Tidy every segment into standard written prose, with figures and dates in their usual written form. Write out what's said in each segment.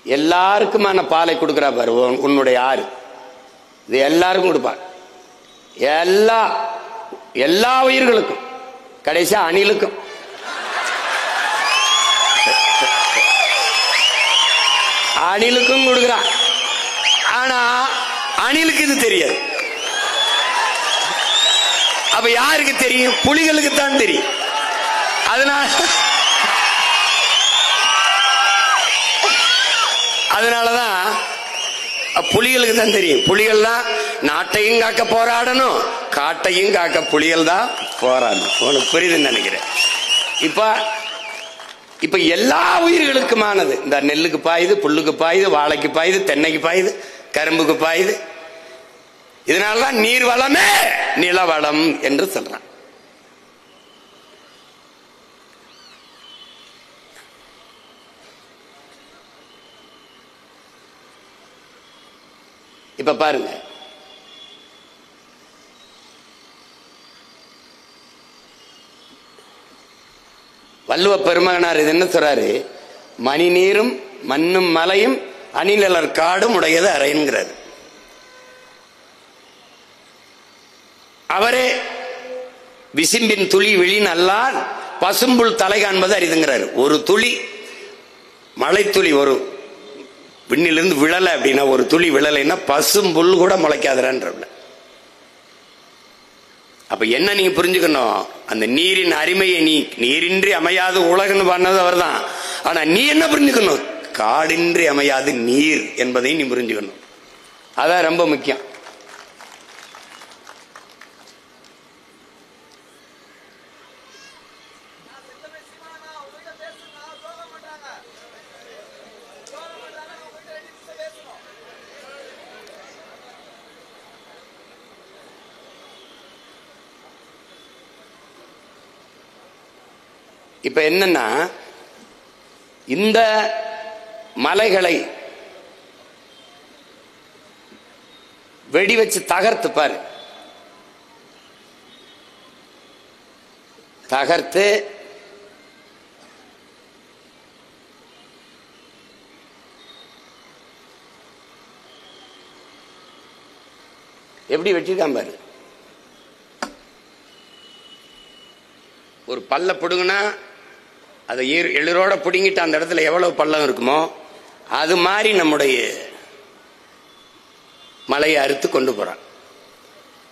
எல்லாருக்குமான பாலை கொடுக்கிறா பாரு உன்னுடைய ஆறு. இது எல்லாருக்கும் கொடுப்பார், எல்லா உயிர்களுக்கும், கடைசியா அணிலுக்கும். அணிலுக்கும் கொடுக்கிறான். ஆனா அணிலுக்கு இது தெரியாது. அப்ப யாருக்கு தெரியும்? புலிகளுக்கு தான் தெரியும். அதனாலதான் புலிகளுக்கு தான் தெரியும். புலிகள் தான் நாட்டையும் காக்க போராடணும், காட்டையும் காக்க புலிகள் தான் போராடணும். உனக்கு புரியுதுன்னு நினைக்கிறேன். இப்ப எல்லா உயிர்களுக்குமானது. இந்த நெல்லுக்கு பாயுது, புல்லுக்கு பாயுது, வாழைக்கு பாயுது, தென்னைக்கு பாயுது, கரும்புக்கு பாயுது. இதனாலதான் நீர் வளமே நிலவளம் என்று சொல்றான். இப்ப பாருங்க, வள்ளுவ பெருமகனார் இது என்ன சொல்றாரு? மணி நீரும் மண்ணும் மலையும் அணிலர் காடும் உடையது அறைங்கிறார். அவரே விசிம்பின் துளி விழின் அல்லால் பசும்புல் தலை காண்பது அரிதுங்கிறாரு. ஒரு துளி மழை துளி ஒரு விண்ணிலிருந்து விழலை அப்படின்னா, ஒரு துளி விழலைன்னா பசும்புல் கூட முளைக்காதுன்ற. அப்ப என்ன நீங்க புரிஞ்சுக்கணும்? அந்த நீரின் அருமையை நீரின்றி அமையாது உலகன்னு பண்ணது அவர் தான். ஆனா நீ என்ன புரிஞ்சுக்கணும்? காடின்றி அமையாது நீர் என்பதை நீ புரிஞ்சுக்கணும். அதான் ரொம்ப முக்கியம். இப்ப என்னன்னா, இந்த மலைகளை வெடி வச்சு தகர்த்து பாரு. தகர்த்து எப்படி வெட்டிருக்கான் பாரு. ஒரு பல்ல பிடுங்கினா அதை எளிரோட பிடுங்கிட்டு அந்த இடத்துல எவ்வளவு பள்ளம் இருக்குமோ அது மாதிரி நம்முடைய மலையை அறுத்து கொண்டு போறான்.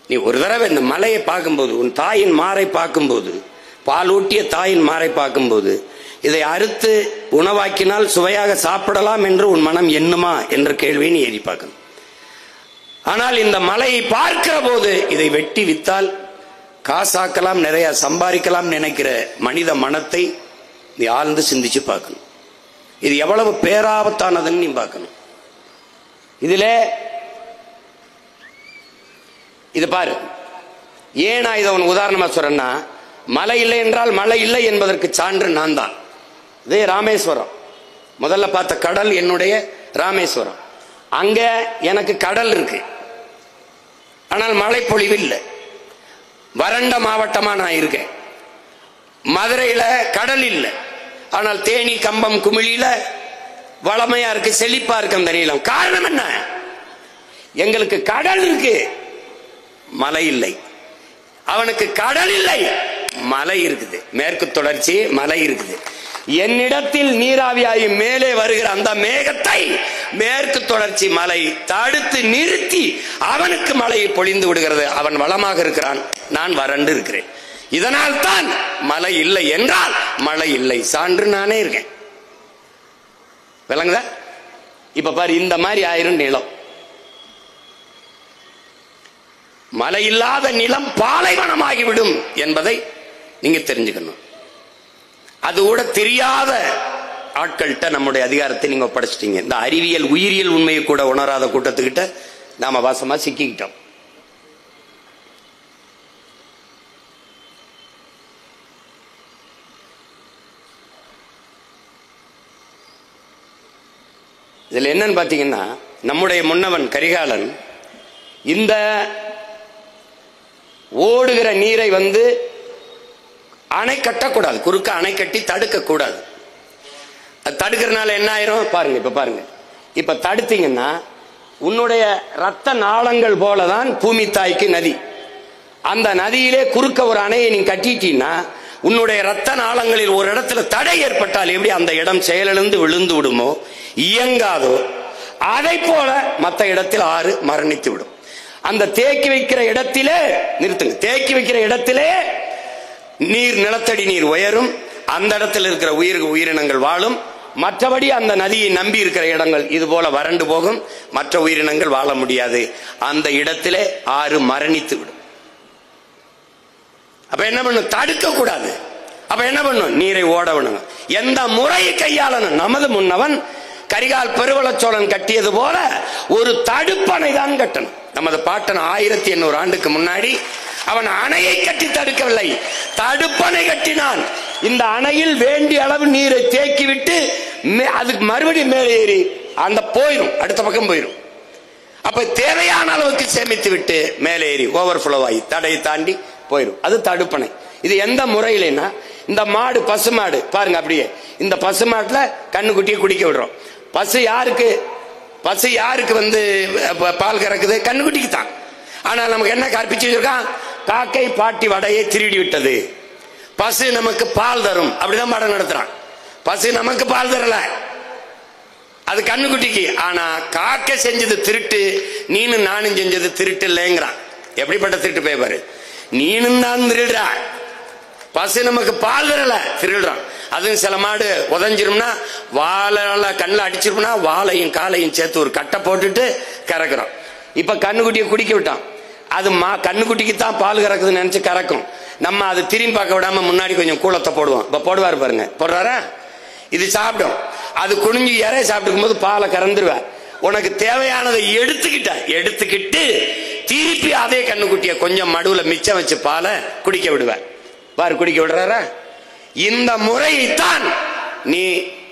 நீ ஒரு தடவை இந்த மலையை பார்க்கும்போது, உன் தாயின் மாறை பார்க்கும்போது, பால் ஊட்டிய தாயின் மாறை பார்க்கும்போது, இதை அறுத்து உணவாக்கினால் சுவையாக சாப்பிடலாம் என்று உன் மனம் எண்ணுமா என்ற கேள்வியை நீ எழுதி பார்க்கணும். ஆனால் இந்த மலையை பார்க்கிற போது இதை வெட்டி வித்தால் காசாக்கலாம், நிறைய சம்பாதிக்கலாம் நினைக்கிற மனித மனத்தை நீ ஆழ்ந்து சிந்திச்சு பார்க்கணும். இது எவ்வளவு பேராபத்தானதுன்னு நீ பார்க்கணும். இதுல இது பாரு. ஏன் நான் இதை உனக்கு உதாரணமா சொல்றேன்னா, மழை இல்லை என்றால் மழை இல்லை என்பதற்கு சான்று நான் தான். இதே ராமேஸ்வரம், முதல்ல பார்த்த கடல் என்னுடைய ராமேஸ்வரம். அங்க எனக்கு கடல் இருக்கு, ஆனால் மழை பொழிவு இல்லை. வறண்ட மாவட்டமா நான் இருக்கேன். மதுரையில கடல் இல்லை, ஆனால் தேனி கம்பம் குமிழியில வளமையா இருக்கு, செழிப்பா இருக்கு அந்த நீளம். காரணம் என்ன? எங்களுக்கு கடல் இருக்கு, மலை இல்லை. அவனுக்கு கடல் இல்லை, மலை இருக்குது, மேற்கு தொடர்ச்சி மலை இருக்குது. என்னிடத்தில் நீராவியாகி மேலே வருகிற அந்த மேகத்தை மேற்கு தொடர்ச்சி மலை தடுத்து நிறுத்தி அவனுக்கு மழையை பொழிந்து விடுகிறது. அவன் வளமாக இருக்கிறான், நான் வறண்டு இருக்கிறேன். இதனால் தான் மழை இல்லை என்றால் மழை இல்லை, சான்று நானே இருக்கேன். விளங்குதா? இப்ப பாரு, இந்த மாதிரி ஆயிரும் நிலம். மழை இல்லாத நிலம் பாலைவனமாகிவிடும் என்பதை நீங்க தெரிஞ்சுக்கணும். அது கூட தெரியாத ஆட்கள்கிட்ட நம்முடைய அதிகாரத்தை நீங்க ஒப்படைச்சிட்டீங்க. இந்த அறிவியல் உயிரியல் உண்மையை கூட உணராத கூட்டத்துக்கிட்ட நாம வாசமா சிக்கிக்கிட்டோம். இதுல என்னன்னு பாத்தீங்கன்னா, நம்முடைய முன்னவன் கரிகாலன் இந்த ஓடுகிற நீரை அணை கட்டக்கூடாது, குறுக்க அணை கட்டி தடுக்க கூடாது. தடுக்கிறதுனால என்ன ஆயிரும் பாருங்க. இப்ப பாருங்க, இப்ப தடுத்தீங்கன்னா உன்னுடைய ரத்த நாளங்கள் போலதான் பூமி தாய்க்கு நதி. அந்த நதியிலே குறுக்க ஒரு அணையை நீ கட்டிட்டீன்னா உன்னுடைய ரத்த நாளங்களில் ஒரு இடத்துல தடை ஏற்பட்டால் எப்படி அந்த இடம் செயலிழந்து விழுந்து விடுமோ, இயங்காதோ, அதை போல மற்ற இடத்தில் ஆறு மரணித்து விடும். அந்த தேக்கி வைக்கிற இடத்திலே நிறுத்துங்க, தேக்கி வைக்கிற இடத்திலே நீர், நிலத்தடி நீர் உயரும், அந்த இடத்தில் இருக்கிற உயிரினங்கள் வாழும். மற்றபடி அந்த நதியை நம்பி இருக்கிற இடங்கள் இது போல வறண்டு போகும், மற்ற உயிரினங்கள் வாழ முடியாது. அந்த இடத்திலே ஆறு மரணித்து விடும். அப்ப என்ன பண்ணும்? தடுக்க கூடாது. அப்ப என்ன பண்ணும்? நீரை ஓட விடணும். எந்த முறையை கையாளணும்? நமது முன்னவன் கரிகால் பெருவளச்சோழன் கட்டியது போல ஒரு தடுப்பணை தான் கட்டணும். நமது பாட்டன் 1800 ஆண்டுக்கு முன்னாடி அவன் அணையை கட்டி தடுக்கவில்லை, தடுப்பணை கட்டினான். இந்த அணையில் வேண்டிய அளவு நீரை தேக்கி விட்டு அதுக்கு மறுபடியும் மேலே ஏறி அந்த போயிடும், அடுத்த பக்கம் போயிடும். அப்ப தேவையான அளவுக்கு சேமித்து விட்டு மேலே ஏறி ஓவர்ஃப்ளோ ஆகி தடையை தாண்டி போயிடும். அது தடுப்பணை. இது எந்த முறையிலன்னா, இந்த மாடு, பசு மாடு பாருங்க, அப்படியே இந்த பசு மாட்டுல கண்ணுக்குட்டியை குடிக்க விடுறோம். பசு யாருக்கு பால் கறக்குது? கண்ணுக்குட்டிக்கு தான். ஆனால் நமக்கு என்ன கற்பிச்சு வச்சிருக்கான்? காக்கை பாட்டி வடையை திருடி விட்டது, பசு நமக்கு பால் தரும், அப்படிதான் படம் நடத்துறான். பசு நமக்கு பால் தரல, அது கண்ணுக்குட்டிக்கு. ஆனா காக்கை செஞ்சது திருட்டு, நீனும் நானும் செஞ்சது திருட்டு இல்லைங்கிறான். எப்படிப்பட்ட திருட்டு பேப்பாரு? நீனும் தான் திருடுற, பசு நமக்கு பால் தரல, திருடுறான். அதுவும் சில மாடு உதஞ்சிரும்னா, வாழை கண்ணில் அடிச்சிரும்னா வாழையும் காலையும் சேர்த்து ஒரு கட்டை போட்டுட்டு கறக்குறோம். இப்ப கண்ணுக்குட்டியை குடிக்க விட்டான், அது கண்ணுக்குட்டிக்கு தான் பால் கறக்குதுன்னு நினைச்சு கறக்கும். நம்ம அது திரும்பி பார்க்க விடாம முன்னாடி கொஞ்சம் கூளத்தை போடுவோம். இப்ப போடுவாரு பாருங்க, போடுறாரா? இது சாப்பிடும். அது குனிஞ்சு இறைய சாப்பிட்டுக்கும் போது பாலை கறந்துருவேன். உனக்கு தேவையானதை எடுத்துக்கிட்டு திருப்பி அதே கண்ணுக்குட்டியை கொஞ்சம் மடுவுல மிச்சம் வச்சு பாலை குடிக்க விடுவேன். பாரு, குடிக்க விடுறாரா? இந்த முறையைத்தான் நீ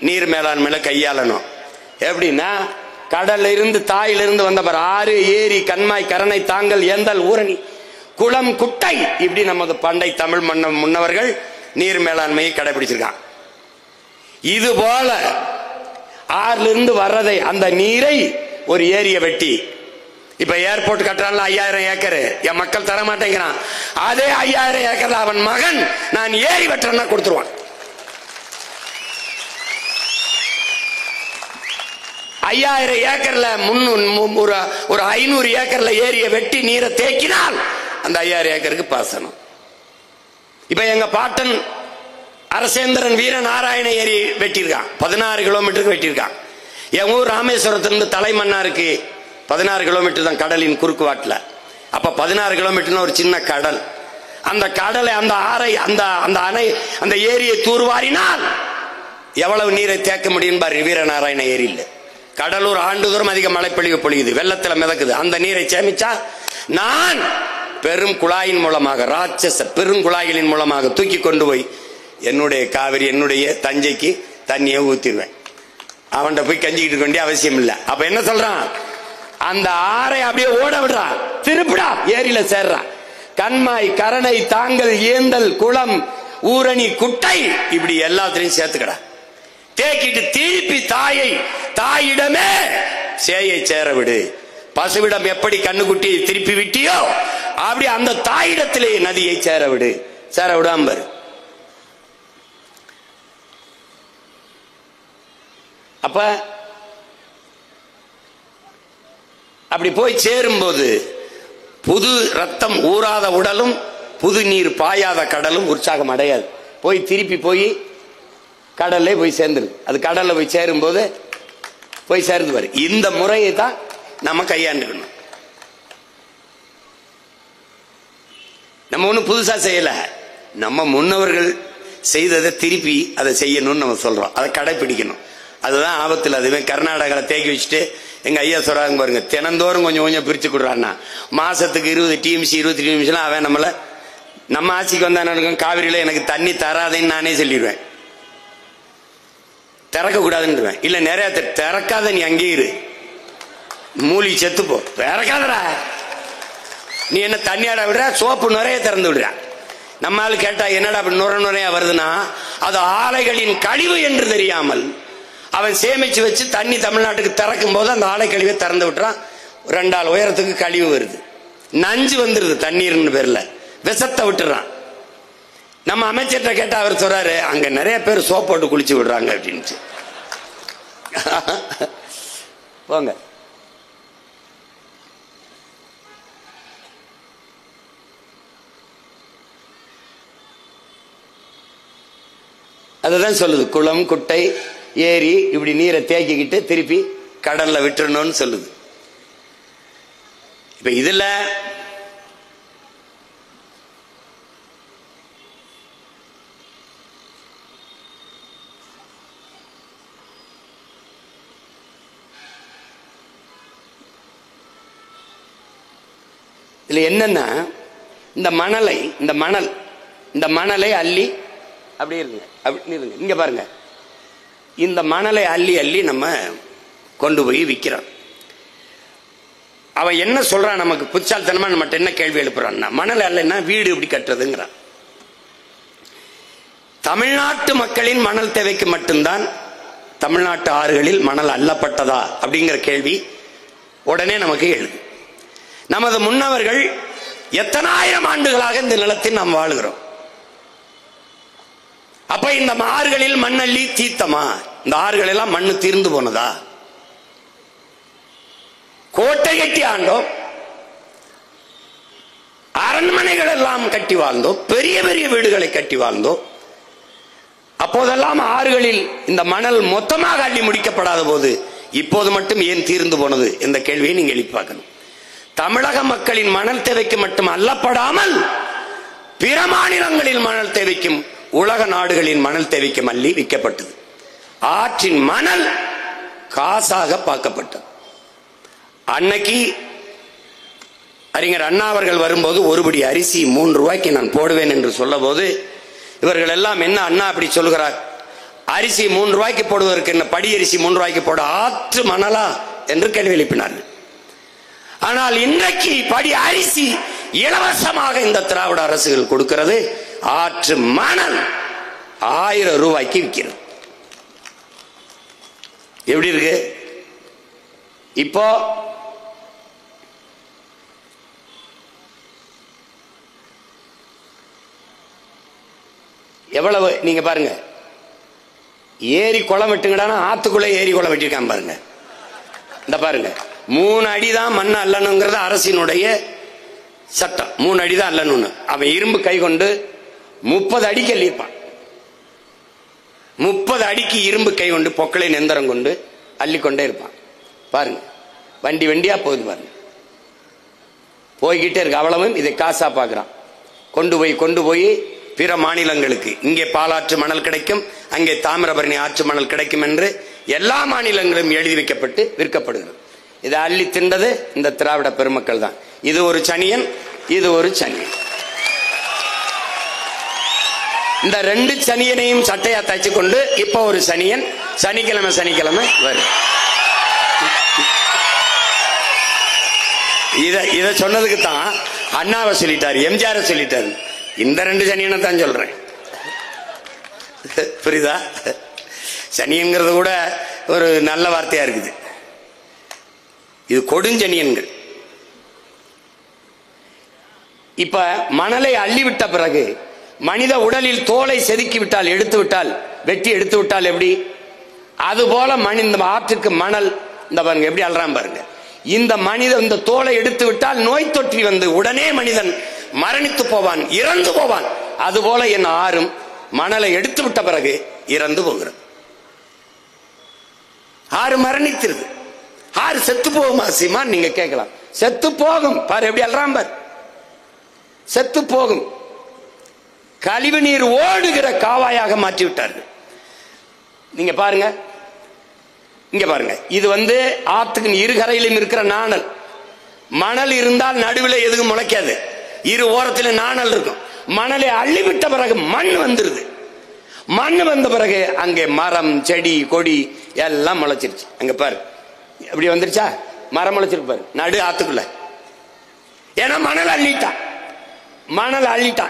நீர் மேலாண்மையில கையாளணும். எப்படின்னா, கடல்ல இருந்து, தாயிலிருந்து வந்த பாரு, ஆறு, ஏரி, கண்மாய், கரணை, தாங்கல், ஏந்தல், ஊரணி, குளம், குட்டை, இப்படி நமது பண்டை தமிழ் முன்னவர்கள் நீர் மேலாண்மையை கடைபிடிச்சிருக்காங்க. இது போல ஆறுல இருந்து வர்றதை, அந்த நீரை ஒரு ஏரிய வெட்டி, இப்ப ஏர்போர்ட் கட்டுறான்ல 5000 ஏக்கர், என் மக்கள் தர மாட்டேங்கிறான். அதே 5000 ஏக்கர்ல அவன் மகன் நான் ஏரி வெட்டுறேன்னா கொடுத்துருவான். 5000 ஏக்கர்ல ஒரு 500 ஏக்கர்ல ஏரிய வெட்டி நீரை தேக்கினால் அந்த 5000 ஏக்கருக்கு பாசனம். இப்ப எங்க பாட்டன் அரசேந்திரன் வீரநாராயண ஏரி வெட்டியிருக்கான், 16 கிலோமீட்டருக்கு வெட்டியிருக்கான். என் ஊர் ராமேஸ்வரத்திலிருந்து தலைமன்னாருக்கு 16 கிலோமீட்டர் தான் கடலின் குறுக்கு வாட்டில். அப்ப 16 கிலோமீட்டர் ஒரு சின்ன கடல். அந்த கடலை, அந்த ஆறை, அந்த அணை, அந்த ஏரியை தூர்வாரினால் எவ்வளவு நீரை தேக்க முடியும் பாரு. வீரநாராயண ஏரியில் கடலூர் ஆண்டுதோறும் அதிக மழைப்பொழிவு பொழியுது, வெள்ளத்துல மிதக்குது. அந்த நீரை சேமிச்சா நான் பெரும் குழாயின் மூலமாக, ராட்சச பெருங்குழாய்களின் மூலமாக தூக்கி கொண்டு போய் என்னுடைய காவிரி, என்னுடைய தஞ்சைக்கு தண்ணியை ஊத்திடுவேன். அவன்கிட்ட போய் கஞ்சிக்கிட்டு இருக்க வேண்டிய அவசியம் இல்லை. அப்ப என்ன சொல்றான்? அந்த ஆறை அப்படியே ஓட விடுறா, திருப்பிடா, ஏரியில சேர்றா. கண்மாய், கரணை, தாங்கல், ஏந்தல், குளம், ஊரணி, குட்டை, இப்படி எல்லாத்திலையும் சேர்த்துக்கடா. தேக்கிட்டு திருப்பி தாயிடமே சேயை சேர விடு. பசுவிடம் எப்படி கண்ணுக்குட்டியை திருப்பி விட்டியோ அப்படி அந்த தாயிடத்திலே நதியை சேர விடு. சேர விடாம அப்ப அப்படி போய் சேரும்போது புது ரத்தம் ஊறாத உடலும் புது நீர் பாயாத கடலும் உற்சாகம் அடையாது. போய் திருப்பி போய் கடல்ல போய் சேர்ந்துரு. அது கடல்ல போய் சேரும் போது போய் சேர்ந்து வரு. இந்த முறையை தான் நம்ம கையாண்டுக்கணும். நம்ம ஒன்றும் புதுசா செய்யல, நம்ம முன்னவர்கள் செய்ததை திருப்பி அதை செய்யணும்னு நம்ம சொல்றோம். அதை கடைபிடிக்கணும். அதுதான் ஆபத்தில். அதுவே கர்நாடகாவில் தேக்கி வச்சுட்டு எங்க ஐயா சொல்றாங்க பாருங்க, தினந்தோறும் கொஞ்சம் கொஞ்சம் பிரிச்சு கொடுறான்னா மாசத்துக்கு 20 டிஎம்சி 20 டிஎம்சிலாம் அவன் நம்மள நம்ம ஆட்சிக்கு வந்தா நடக்கும். காவிரியில எனக்கு தண்ணி தராதேன்னு நானே சொல்லிடுவேன், திறக்க கூடாதுன்னு. இல்ல நிறைய திறக்காத, நீ அங்கே இரு, மூலி செத்துப்போ, திறக்காதடா, நீ என்ன தண்ணியாட விடுற, சோப்பு நிறைய திறந்து விடுற. நம்மால் கேட்டா என்னடா அப்படி நுரையா வருதுன்னா அது ஆலைகளின் கழிவு என்று தெரியாமல், அவன் சேமிச்சு வச்சு தண்ணி தமிழ்நாட்டுக்கு திறக்கும் போது அந்த ஆலை கழிவை திறந்து விட்டுறான். 2 ஆள் உயரத்துக்கு கழிவு வருது, நஞ்சு வந்துருது, தண்ணீர்னு பேர்ல விஷத்தை விட்டுறான். நம்ம அமைச்சர்கிட்ட கேட்டா அவர் சொல்றாரு, அங்க நிறைய பேர் சோப் போட்டு குளிச்சு விடுறாங்க அப்படின்னு. போங்க. அதுதான் சொல்லுது, குளம் குட்டை ஏரி இப்படி நீரை தேக்கிக்கிட்டு திருப்பி கடல்ல விட்டுறணும்னு சொல்லுது. இப்ப இதுல இதுல என்னன்னா, இந்த மணலை அள்ளி அப்படி இருங்க, அப்படி இருங்க, இங்க பாருங்க, இந்த மணலை அள்ளி அள்ளி நம்ம கொண்டு போய் விற்கிறோம். அவன் என்ன சொல்றான், நமக்கு புச்சால்தனமா நம்ம என்ன கேள்வி எழுப்புறான்னா, மணல் அல்லன்னா வீடு எப்படி கட்டுறதுங்கிறான். தமிழ்நாட்டு மக்களின் மணல் தேவைக்கு மட்டும்தான் தமிழ்நாட்டு ஆறுகளில் மணல் அள்ளப்பட்டதா அப்படிங்கிற கேள்வி உடனே நமக்கு எழுது. நமது முன்னவர்கள் எத்தனாயிரம் ஆண்டுகளாக இந்த நிலத்தில் நாம் வாழுகிறோம். அப்ப இந்த ஆறுகளில் மண்ணள்ளி தீர்த்தமா? இந்த ஆறுகள் எல்லாம் மண்ணு தீர்ந்து போனதா? கோட்டை கட்டி ஆண்டோம், அரண்மனைகள் எல்லாம் கட்டி வாழ்ந்தோம், பெரிய பெரிய வீடுகளை கட்டி வாழ்ந்தோம். அப்போதெல்லாம் ஆறுகளில் இந்த மணல் மொத்தமாக அள்ளி முடிக்கப்படாத போது இப்போது மட்டும் ஏன் தீர்ந்து போனது என்ற கேள்வியை நீங்க எழுப்பி பார்க்கணும். தமிழக மக்களின் மணல் தேவைக்கு மட்டும் அல்லப்படாமல் பிற மாநிலங்களில் மணல் தேவைக்கும் உலக நாடுகளின் மணல் தேவைக்கும் அள்ளி விற்கப்பட்டது. ஆற்றின் மணல் காசாக பார்க்கப்பட்டது. அன்னைக்கு அறிஞர் அண்ணா அவர்கள் வரும்போது ஒருபடி அரிசி 3 ரூபாய்க்கு நான் போடுவேன் என்று சொல்ல போது இவர்கள் எல்லாம், என்ன அண்ணா அப்படி சொல்கிறார், அரிசி 3 ரூபாய்க்கு போடுவதற்கு என்ன படி அரிசி 3 ரூபாய்க்கு போட ஆற்று மணலா என்று கேள்வி எழுப்பினார்கள். ஆனால் இன்றைக்கு படி அரிசி இலவசமாக இந்த திராவிட அரசுகள் கொடுக்கிறது. ஆற்று மணல் 1000 ரூபாய்க்கு விற்கிறது. எப்படி இருக்கு? இப்போ எவ்வளவு நீங்க பாருங்க, ஏரி குளம் வெட்டுங்கடானா ஆத்துக்குள்ள ஏரி குளம் வெட்டிருக்கான் பாருங்க. இந்த பாருங்க, 3 அடி தான் மண் அல்லணுங்கிறது அரசினுடைய சட்டம். 3 அடி தான் அல்லணும்னு. அவன் இரும்பு கை கொண்டு 30 அடிக்கு அள்ளியிருப்பான். 30 அடிக்கு இரும்பு கை கொண்டு பொக்களை நெந்தரம் கொண்டு அள்ளிக்கொண்டே இருப்பான். பாருங்க, வண்டி வண்டியா போகுது பாருங்க, போய்கிட்டே இருக்கு. அவ்வளவும் இதை காசா பாக்குறான். கொண்டு போய் பிற மாநிலங்களுக்கு, இங்கே பாலாற்று மணல் கிடைக்கும், அங்கே தாமிரபரணி ஆற்று மணல் கிடைக்கும் என்று எல்லா மாநிலங்களும் எழுதி வைக்கப்பட்டு விற்கப்படுகிறது. இதை அள்ளி திண்டது இந்த திராவிட பெருமக்கள் தான். இது ஒரு சனியன், இது ஒரு சனியன். இந்த 2 சனியனையும் சட்டையா தச்சு கொண்டு இப்ப ஒரு சனியன் சனிக்கிழமை வரும். இத சொன்னதுக்கு தான் அண்ணாவை சொல்லிட்டாரு, எம்ஜிஆர் சொல்லிட்டாரு. இந்த 2 சனியனை தான் சொல்றேன். புரியுதா? சனியன்கிறது கூட ஒரு நல்ல வார்த்தையா இருக்குது. இது கொடுஞ்சனியன்கள். இப்ப மணலை அள்ளிவிட்ட பிறகு மனித உடலில் தோலை செதுக்கி விட்டால், வெட்டி எடுத்து விட்டால் எப்படி? அதுபோல இந்த ஆற்றுக்கு மணல் இந்த பாருங்க எப்படி அல்றான் பாருங்க. இந்த தோலை எடுத்து விட்டால் நோய் தொற்றி வந்து உடனே மனிதன் மரணித்து போவான், இறந்து போவான். அதுபோல என் ஆறும் மணலை எடுத்து விட்ட பிறகு இறந்து போகிறது. ஆறு மரணித்திருது. ஆறு செத்து போகுமா சீமான் நீங்க கேட்கலாம். செத்து போகும். பாரு எப்படி அல்றான் பார், செத்து போகும். கழிவு நீர் ஓடுகிற காவாயாக மாற்றி விட்டார்கள். நீங்க பாருங்க, இங்க பாருங்க, இது ஆத்துக்கு இருகரையிலும் இருக்கிற நாணல். மணல் இருந்தால் நடுவில் எதுவும் முளைக்காது, இரு ஓரத்தில் நாணல் இருக்கும். மணலை அள்ளிவிட்ட பிறகு மண் வந்துருது. மண் வந்த பிறகு அங்கே மரம் செடி கொடி எல்லாம் முளைச்சிருச்சு. அங்க பாரு எப்படி வந்துருச்சா, மரம் முளைச்சிருக்கு பாரு நடு ஆத்துக்குள்ள. ஏன்னா மணல் அள்ளிட்டான்.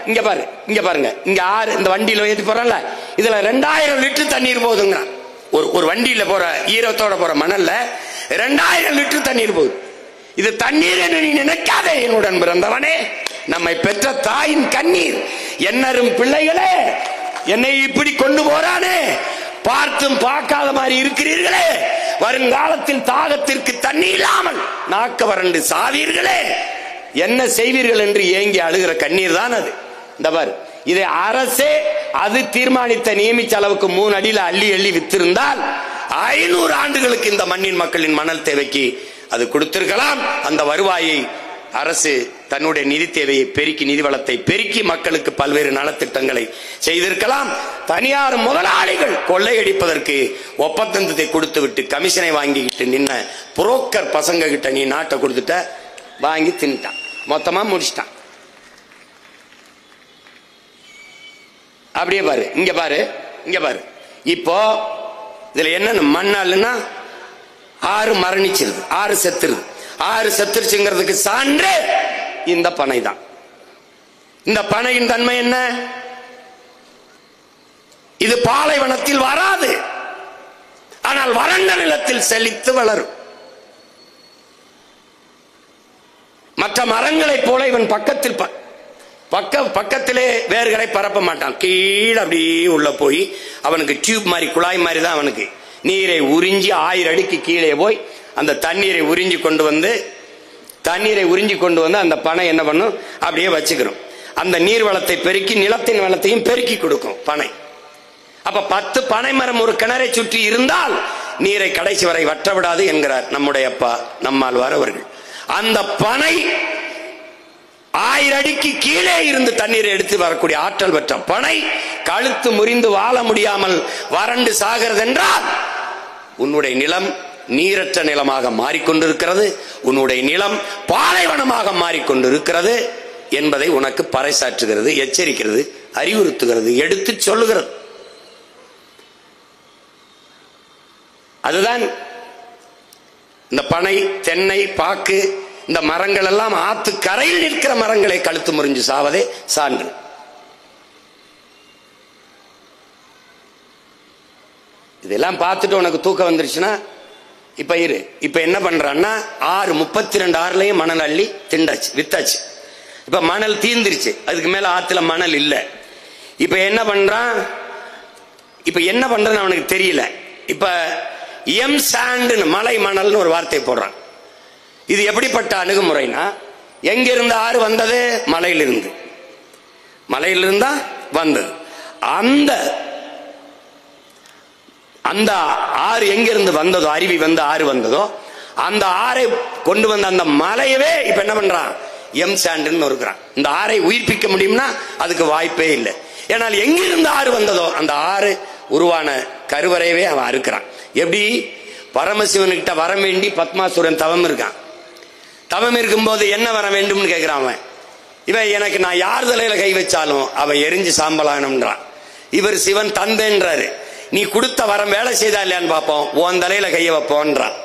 இங்க பாருங்க, இங்க ஆறு இந்த வண்டியில ஏற்றி போறல, இதுல 2000 லிட்டர் தண்ணீர் போகுதுங்க. ஒரு வண்டியில போற ஈரத்தோட போற மணல்ல 2000 லிட்டர் தண்ணீர் போகுது. இது தண்ணீர் என்று நீ நினைக்காதே என்னுடன் பிறந்தவனே, நம்மை பெற்ற தாயின் கண்ணீர். என்னரும் பிள்ளைகளே, என்னை இப்படி கொண்டு போறானே, பார்த்தும் பார்க்காத மாதிரி இருக்கிறீர்களே, வருங்காலத்தில் தாகத்திற்கு தண்ணி இல்லாமல் நாக்க வறண்டு சாவீர்களே, என்ன செய்வீர்கள் என்று ஏங்கி அழுகிற கண்ணீர் தான் அது. இந்த பாரு, இதை அரசே அது தீர்மானித்த நியமிச்ச அளவுக்கு 3 அடியில் அள்ளி அள்ளி வித்திருந்தால் 500 ஆண்டுகளுக்கு இந்த மண்ணின் மக்களின் மணல் தேவைக்கு அது கொடுத்திருக்கலாம். அந்த வருவாயை அரசு தன்னுடைய நிதி தேவையை பெருக்கி, நிதி வளத்தை பெருக்கி மக்களுக்கு பல்வேறு நலத்திட்டங்களை செய்திருக்கலாம். தனியார் முதலாளிகள் கொள்ளையடிப்பதற்கு ஒப்பந்தத்தை கொடுத்து விட்டு கமிஷனை வாங்கிக்கிட்டு நின்ன புரோக்கர் பசங்க கிட்ட நீ நாட்டை கொடுத்துட்ட, வாங்கி தின்ட்டான், மொத்தமா முடிச்சிட்டான். அப்படியே பாரு, இங்க பாரு, இங்க பாரு. இப்போ இதுல என்ன மண்ணாலுன்னா 6 மரணிச்சிருது, 6 செத்துருது. 6 செத்துருச்சுங்கிறதுக்கு சான்று இந்த பனை தான். இந்த பனையின் தன்மை என்ன? இது பாலைவனத்தில் வராது, ஆனால் வறண்ட நிலத்தில் செழித்து வளரும். மற்ற மரங்களைப் போல இவன் பக்கத்திலே வேர்களை பரப்ப மாட்டான். கீழே அப்படியே உள்ள போய் அவனுக்கு டியூப் மாதிரி, குழாய் மாதிரி தான் அவனுக்கு. நீரை உறிஞ்சி 1000 அடிக்கு கீழே போய் அந்த தண்ணீரை உறிஞ்சி கொண்டு வந்து அந்த பனை என்ன பண்ணும், அப்படியே வச்சுக்கிறோம். அந்த நீர் வளத்தை பெருக்கி நிலத்தின் வளத்தையும் பெருக்கி கொடுக்கும் பனை. அப்ப 10 பனை மரம் ஒரு கிணறை சுற்றி இருந்தால் நீரை கடைசி வரை வற்ற விடாது என்கிறார் நம்முடைய அப்பா நம்மாழ்வார் அவர்கள். அந்த பனை 1000 அடிக்கு கீழே இருந்து தண்ணீரை எடுத்து வரக்கூடிய ஆற்றல் பெற்ற பனை கழுத்து முறிந்து வாழ முடியாமல் வறண்டு சாகிறது என்றால் உன்னுடைய நிலம் நீரற்ற நிலமாக மாறிக்கொண்டிருக்கிறது, உன்னுடைய நிலம் பாலைவனமாக மாறிக்கொண்டிருக்கிறது என்பதை உனக்கு பறைசாற்றுகிறது, எச்சரிக்கிறது, அறிவுறுத்துகிறது, எடுத்து சொல்லுகிறது. அதுதான் இந்த பனை, தென்னை, பாக்கு, இந்த மரங்கள் எல்லாம் ஆத்து கரையில் நிற்கிற மரங்களை கழுத்து முறிஞ்சு சாவதே சான்று. இதெல்லாம் பார்த்துட்டு உனக்கு தூக்கம் வந்துருச்சுன்னா இப்ப என்ன பண்றான்னா 32 ஆறுலயும் மணல் அள்ளி திண்டாச்சு, வித்தாச்சு. இப்ப மணல் தீந்துருச்சு, அதுக்கு மேல ஆத்துல மணல் இல்ல. இப்ப என்ன பண்றன்னு அவனுக்கு தெரியல. இப்ப எம் சாண்ட், மலை மணல்னு ஒரு வார்த்தை போடுறான். இது எப்படிப்பட்ட அணுகுமுறைனா, எங்கிருந்து ஆறு வந்தது? மலையிலிருந்தா வந்தது. அந்த ஆறு எங்கிருந்து வந்ததோ, அருவி வந்து ஆறு வந்ததோ, அந்த ஆறை கொண்டு வந்த அந்த மலையவே இப்ப என்ன பண்றான், எம் சாண்டுன்னு இருக்கிறான். இந்த ஆறை உயிர்ப்பிக்க முடியும்னா அதுக்கு வாய்ப்பே இல்லை. ஏனால் எங்கிருந்து ஆறு வந்ததோ அந்த ஆறு உருவான கருவறையவே அவன் அறுக்கிறான். எப்படி? பரமசிவன்கிட்ட வரம் வேண்டி பத்மாசுரன் தவம் இருக்கான். தவம் இருக்கும்போது என்ன வர வேண்டும்னு கேட்கிறான் அவன். இவன் எனக்கு நான் யார் தலையில கை வச்சாலும் அவன் எரிஞ்சு சாம்பலானம்ன்றான். இவர் சிவன் தந்தேன்றாரு. நீ கொடுத்த வரம் வேலை செய்தா இல்லையான்னு பார்ப்போம், உன் தலையில கைய வைப்போன்றான்.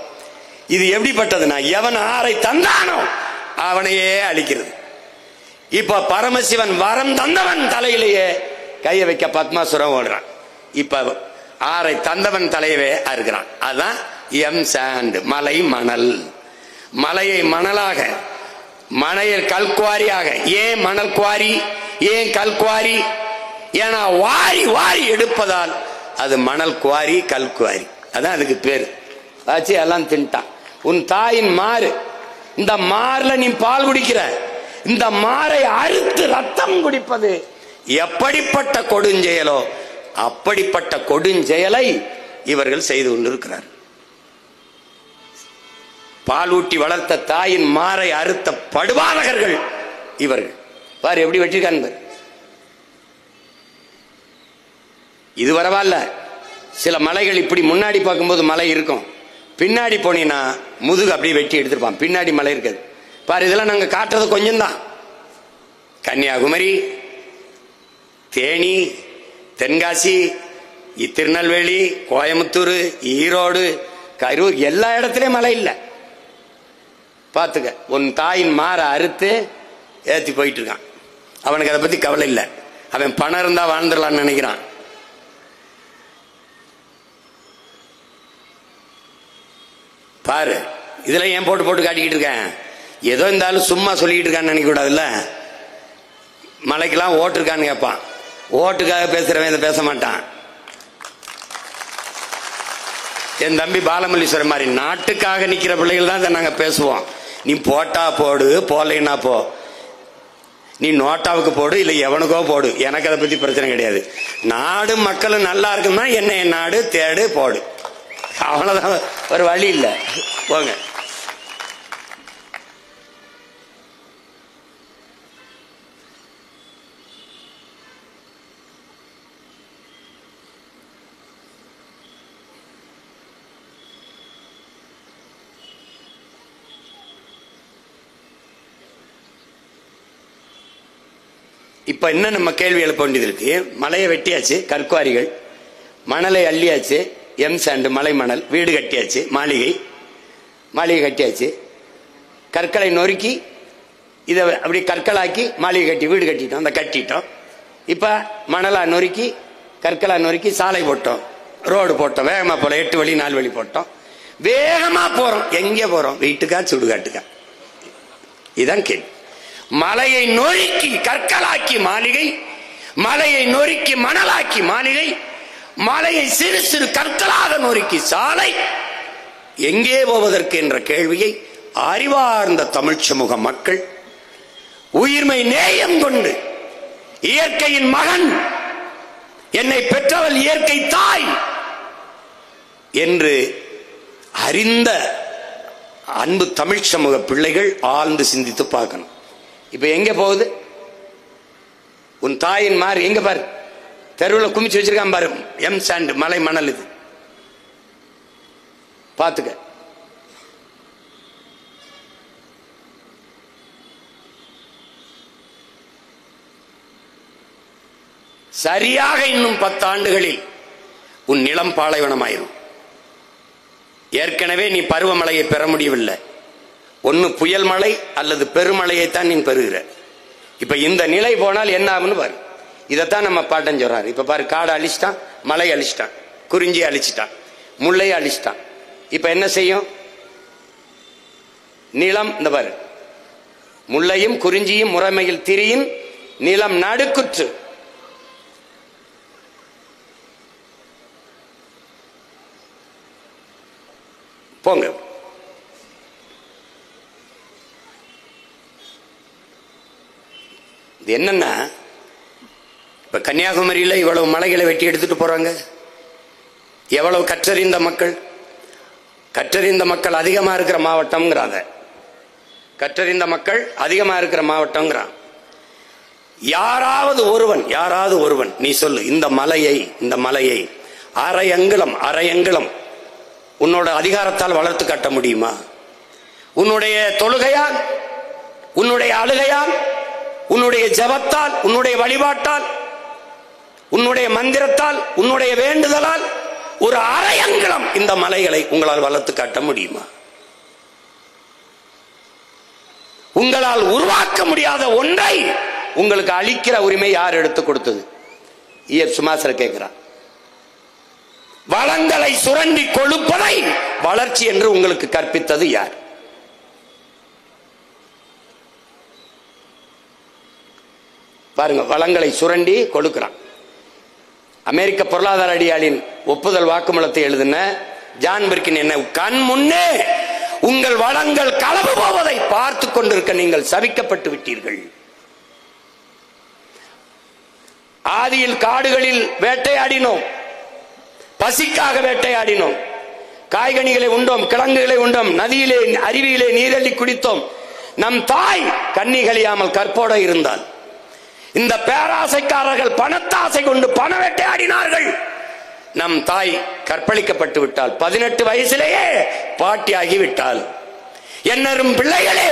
இது எப்படிப்பட்டதுன்னா, எவன் ஆரை தந்தானோ அவனையே அழிக்கிறது. இப்ப பரமசிவன் வரம் தந்தவன் தலையிலேயே கைய வைக்க பத்மாசுரம் ஓடுறான். இப்ப ஆரை தந்தவன் தலையவே அறுக்கிறான். அதுதான் எம் சாண்ட், மலை மணல். மலையை மணலாக, மலையில் கல்குவாரியாக. ஏன் மணல் குவாரி, ஏன் கல்குவாரி? ஏன்னா வாரி வாரி எடுப்பதால் அது மணல் குவாரி, கல்குவாரி. அதான் அதுக்கு பேரு. ஆச்சு, எல்லாம் தின்ட்டான். உன் தாயின் மாறு, இந்த மாறுல நீ பால் குடிக்கிற, இந்த மாறை அறுத்து ரத்தம் குடிப்பது எப்படிப்பட்ட கொடுஞ்செயலோ அப்படிப்பட்ட கொடுஞ்செயலை இவர்கள் செய்து கொண்டிருக்கிறார். பாலூட்டி வளர்த்த தாயின் மாறை அறுத்த படுபாதகர்கள் இவர்கள். பாரு எப்படி வெற்றிருக்காங்க. இது பரவாயில்ல, சில மலைகள் இப்படி முன்னாடி பார்க்கும்போது மலை இருக்கும், பின்னாடி போனீங்கன்னா முதுகு அப்படியே வெட்டி எடுத்திருப்பான், பின்னாடி மலை இருக்காது. பாரு, இதெல்லாம் நாங்க காட்டுறது கொஞ்சம் தான். கன்னியாகுமரி, தேனி, தென்காசி, திருநெல்வேலி, கோயம்புத்தூர், ஈரோடு, கரூர், எல்லா இடத்துலயும் மழை இல்லை. பாத்துக்க, உன் தாயின் மாற அறுத்து ஏத்தி போயிட்டு இருக்கான். அவனுக்கு அதை பத்தி கவலை இல்லை. அவன் பணம் இருந்தா வாழ்ந்துடலான்னு நினைக்கிறான். பாரு, இதுல ஏன் போட்டு போட்டு காட்டிக்கிட்டு இருக்கேன்? ஏதோ இருந்தாலும் சும்மா சொல்லிட்டு இருக்கான்னு நினைக்க கூடாதுல்ல. மலைக்கெல்லாம் ஓட்டு இருக்கான்னு கேட்பான். ஓட்டுக்காக பேசுறவன் இதை பேச மாட்டான். என் தம்பி பாலமல்லீஸ்வரர் மாதிரி நாட்டுக்காக நிக்கிற பிள்ளைகள் தான் நாங்க பேசுவோம். நீ போட்டா போடு, போலைன்னா போ. நீ நோட்டாவுக்கு போடு, இல்லை எவனுக்கோ போடு, எனக்கு அதை பத்தி பிரச்சனை கிடையாது. நாடு மக்களும் நல்லா இருக்குன்னா என்ன என் நாடு தேடு போடு, அவ்வளவுதான். ஒரு வழி இல்லை, போங்க. இப்ப என்ன நம்ம கேள்வி எழுப்ப வேண்டியது இருக்கு? மலையை வெட்டியாச்சு, கற்குவாரிகள், மணலை அள்ளியாச்சு, எம் சாண்டு மலை மணல், வீடு கட்டியாச்சு, மாளிகை கட்டியாச்சு, கற்களை நொறுக்கி இதை அப்படி கற்களாக்கி மாளிகை கட்டி வீடு கட்டிட்டோம், அந்த கட்டிட்டோம். இப்ப மணலா நொறுக்கி கற்களா நொறுக்கி சாலை போட்டோம், ரோடு போட்டோம், வேகமா போல 8 வழி 4 வழி போட்டோம். வேகமா போறோம். எங்க போறோம்? வீட்டுக்கா சுடுகாட்டுக்கா? இதான் கேள்வி. மலையை நொறுக்கி கற்களாக்கி மாளிகை, மலையை நொறுக்கி மணலாக்கி மாளிகை, மலையை சிறு சிறு கற்களாக நொறுக்கி சாலை, எங்கே போவதற்கு என்ற கேள்வியை அறிவார்ந்த தமிழ் சமூக மக்கள் உயிர்மை நேயம் கொண்டு, இயற்கையின் மகன், என்னை பெற்றவள் இயற்கை தாய் என்று அறிந்த அன்பு தமிழ் சமூக பிள்ளைகள் ஆழ்ந்து சிந்தித்து பார்க்கணும். இப்ப எங்க போகுது உன் தாயின் மாறு? எங்க பாரு, தெருவில் குமிச்சு வச்சிருக்கான் பாரு, எம் சாண்ட் மலை மணல். இது பாத்துக்க. சரியாக இன்னும் 10 ஆண்டுகளில் உன் நிலம் பாலைவனமாயிரும். ஏற்கனவே நீ பருவமழையை பெற முடியவில்லை. ஒன்னு புயல் மழை அல்லது பெருமழையைத்தான் நீ பெறுகிற. இப்ப இந்த நிலை போனால் என்ன ஆகும்னு பாரு. இதைத்தான் நம்ம பாட்டன் சொல்றாரு. இப்ப பாரு, காடை அழிச்சிட்டான், மலை அழிச்சிட்டான், குறிஞ்சி அழிச்சிட்டான், முல்லையை அழிச்சிட்டான். இப்ப என்ன செய்யும்? நிலம் இந்த பாரு, முல்லையும் குறிஞ்சியும் முறைமையில் திரியின் நிலம் நடுக்குற்று. போங்க. இது என்னன்னா, இப்ப கன்னியாகுமரியில இவ்வளவு மலைகளை வெட்டி எடுத்துட்டு போறாங்க. எவ்வளவு கற்றறிந்த மக்கள், கற்றறிந்த மக்கள் அதிகமா இருக்கிற மாவட்டம்ங்கிறாங்க. கற்றறிந்த மக்கள் அதிகமா இருக்கிற மாவட்டம்ங்கிறான். யாராவது ஒருவன் நீ சொல்லு, இந்த மலையை அரை அங்குலம் உன்னோட அதிகாரத்தால் வளர்த்து காட்ட முடியுமா? உன்னுடைய தொழுகையால், உன்னுடைய அழுகையால், உன்னுடைய ஜபத்தால், உன்னுடைய வழிபாட்டால், உன்னுடைய மந்திரத்தால், உன்னுடைய வேண்டுதலால் ஒரு அரை அங்குலம் இந்த மலைகளை உங்களால் வளர்த்து காட்ட முடியுமா? உங்களால் உருவாக்க முடியாத ஒன்றை உங்களுக்கு அளிக்கிற உரிமை யார் எடுத்து கொடுத்தது? சுமாசர் கேட்கிறார். வளங்களை சுரண்டி கொழுப்பதை வளர்ச்சி என்று உங்களுக்கு கற்பித்தது யார்? பாருங்க, வளங்களை சுரண்டி கொடுக்கிறான். அமெரிக்க பொருளாதார அடியாளின் ஒப்புதல் வாக்குமூலத்தை எழுதின ஜான் பிர்கின் என்ன கண் முன்னே உங்கள் வளங்கள் களவு போவதை பார்த்து கொண்டிருக்க நீங்கள் சபிக்கப்பட்டு விட்டீர்கள். ஆதியில் காடுகளில் வேட்டையாடினோம், பசிக்காக வேட்டையாடினோம், காய்கனிகளை உண்டோம், கிழங்குகளை உண்டோம், நதியிலே அருவியிலே நீரள்ளி குடித்தோம். நம் தாய் கண்ணி கழியாமல் கற்போட இருந்தால், இந்த பேராசைக்காரர்கள் பணத்தாசை கொண்டு பண வேட்டையாடினார்கள். நம் தாய் கற்பழிக்கப்பட்டு விட்டால், 18 வயசிலேயே பாட்டியாகி விட்டால். என்னரும் பிள்ளைகளே,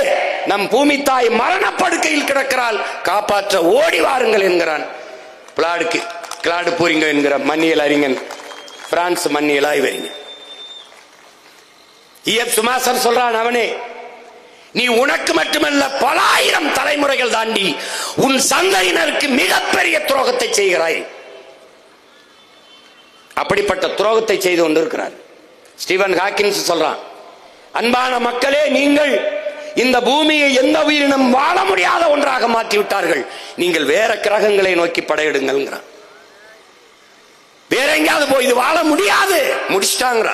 நம் பூமி தாய் மரணப்படுக்கையில் கிடக்கிறாள், காப்பாற்ற ஓடி வாருங்கள் என்கிறான் கிளாடு பூரிங்க என்கிற மன்னியல் அறிஞன், பிரான்ஸ் மன்னியல் ஆய்வறிஞர். சுமாசர் சொல்றான், அவனே நீ உனக்கு மட்டுமல்ல பல ஆயிரம் தலைமுறைகள் தாண்டி உன் சந்ததியினருக்கு மிகப்பெரிய துரோகத்தை செய்கிறாய். அப்படிப்பட்ட துரோகத்தை செய்து கொண்டிருக்கிறார். ஸ்டீவன் ஹாக்கின்ஸ் சொல்றான், அன்பான மக்களே, நீங்கள் இந்த பூமியை எந்த உயிரினம் வாழ முடியாத ஒன்றாக மாற்றிவிட்டார்கள். நீங்கள் வேற கிரகங்களை நோக்கி படையிடுங்கள். வேற எங்கேயாவது போய் இது வாழ முடியாது, முடிச்சிட்டாங்க.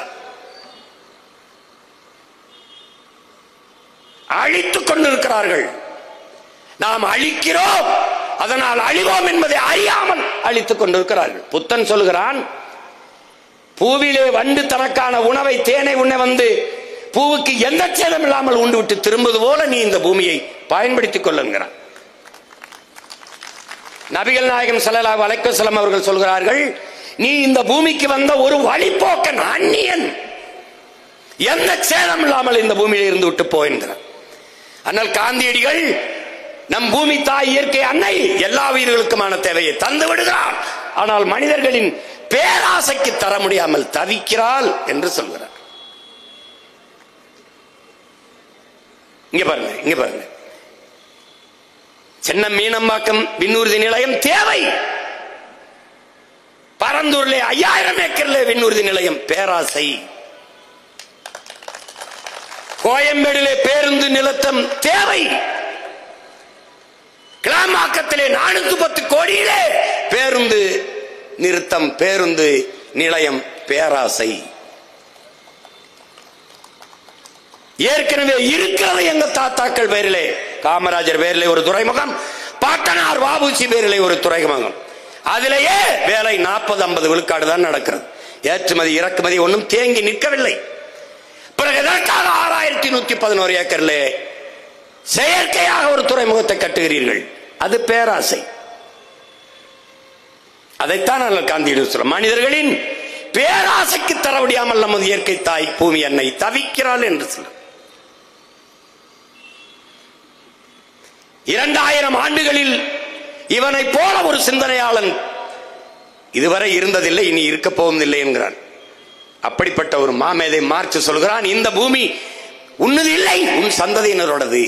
அழித்துக் கொண்டிருக்கிறார்கள். நாம் அழிக்கிறோம், அதனால் அழிவோம் என்பதை அறியாமல் அழித்துக் கொண்டிருக்கிறார்கள். புத்தன் சொல்கிறான், பூவிலே வண்டு தனக்கான உணவை தேனை உண்ண வந்து பூவுக்கு எந்த சேதம் இல்லாமல் உண்டு விட்டு திரும்புவது போல நீ இந்த பூமியை பயன்படுத்திக் கொள்ளுங்கிறான். நபிகள் நாயகம் ஸல்லல்லாஹு அலைஹி வஸல்லம் அவர்கள் சொல்கிறார்கள், நீ இந்த பூமிக்கு வந்த ஒரு வழிபோக்கன், அந்நியன், எந்த சேதம் இல்லாமல் இந்த பூமியில் இருந்து விட்டு போகின்றார். ஆனால் காந்தியடிகள் நம் பூமி தாய் இயற்கை அன்னை எல்லா உயிர்களுக்குமான தேவையை தந்து விடுகிறார், ஆனால் மனிதர்களின் பேராசைக்கு தர முடியாமல் தவிக்கிறாள் என்று சொல்கிறார். இங்க பாருங்க, இங்க பாருங்க, சென்னை மீனம்பாக்கம் விண்ணூர்தி நிலையம் தேவை. பரந்தூர்ல 5000 ஏக்கர்ல விண்ணூர்தி நிலையம் பேராசை. கோயம்பேடிலே பேருந்து நிறுத்தம் தேவை. கிளாம்பாக்கத்திலே 410 கோடியிலே பேருந்து நிறுத்தம், பேருந்து நிலையம் பேராசை. ஏற்கனவே இருக்கிறது எங்க தாத்தாக்கள் பேரிலே, காமராஜர் பேரிலே ஒரு துறைமுகம், பாட்டனார் வாபுசி பேரிலே ஒரு துறைமுகம். அதிலேயே வேலை 40-50 விழுக்காடு தான் நடக்கிறது. ஏற்றுமதி இறக்குமதி ஒன்றும் தேங்கி நிற்கவில்லை. பிறகு எதற்காக 6111 ஏக்கர்ல செயற்கையாக ஒரு துறைமுகத்தை கட்டுகிறீர்கள்? அது பேராசை. அதைத்தான் நாங்கள் காந்தியிடம் சொல்றோம். மனிதர்களின் பேராசைக்கு தர முடியாமல் நமது இயற்கை தாய் பூமி அன்னை தவிக்கிறாள் என்று சொல்ல. 2000 ஆண்டுகளில் இவனை போல ஒரு சிந்தனையாளன் இதுவரை இருந்ததில்லை, இனி இருக்க போவதில்லை என்கிறான். அப்படிப்பட்ட ஒரு மாமேதை மார்க்ஸ் சொல்கிறான், இந்த பூமி உன்னது இல்லை, உன் சந்ததியினரோடது.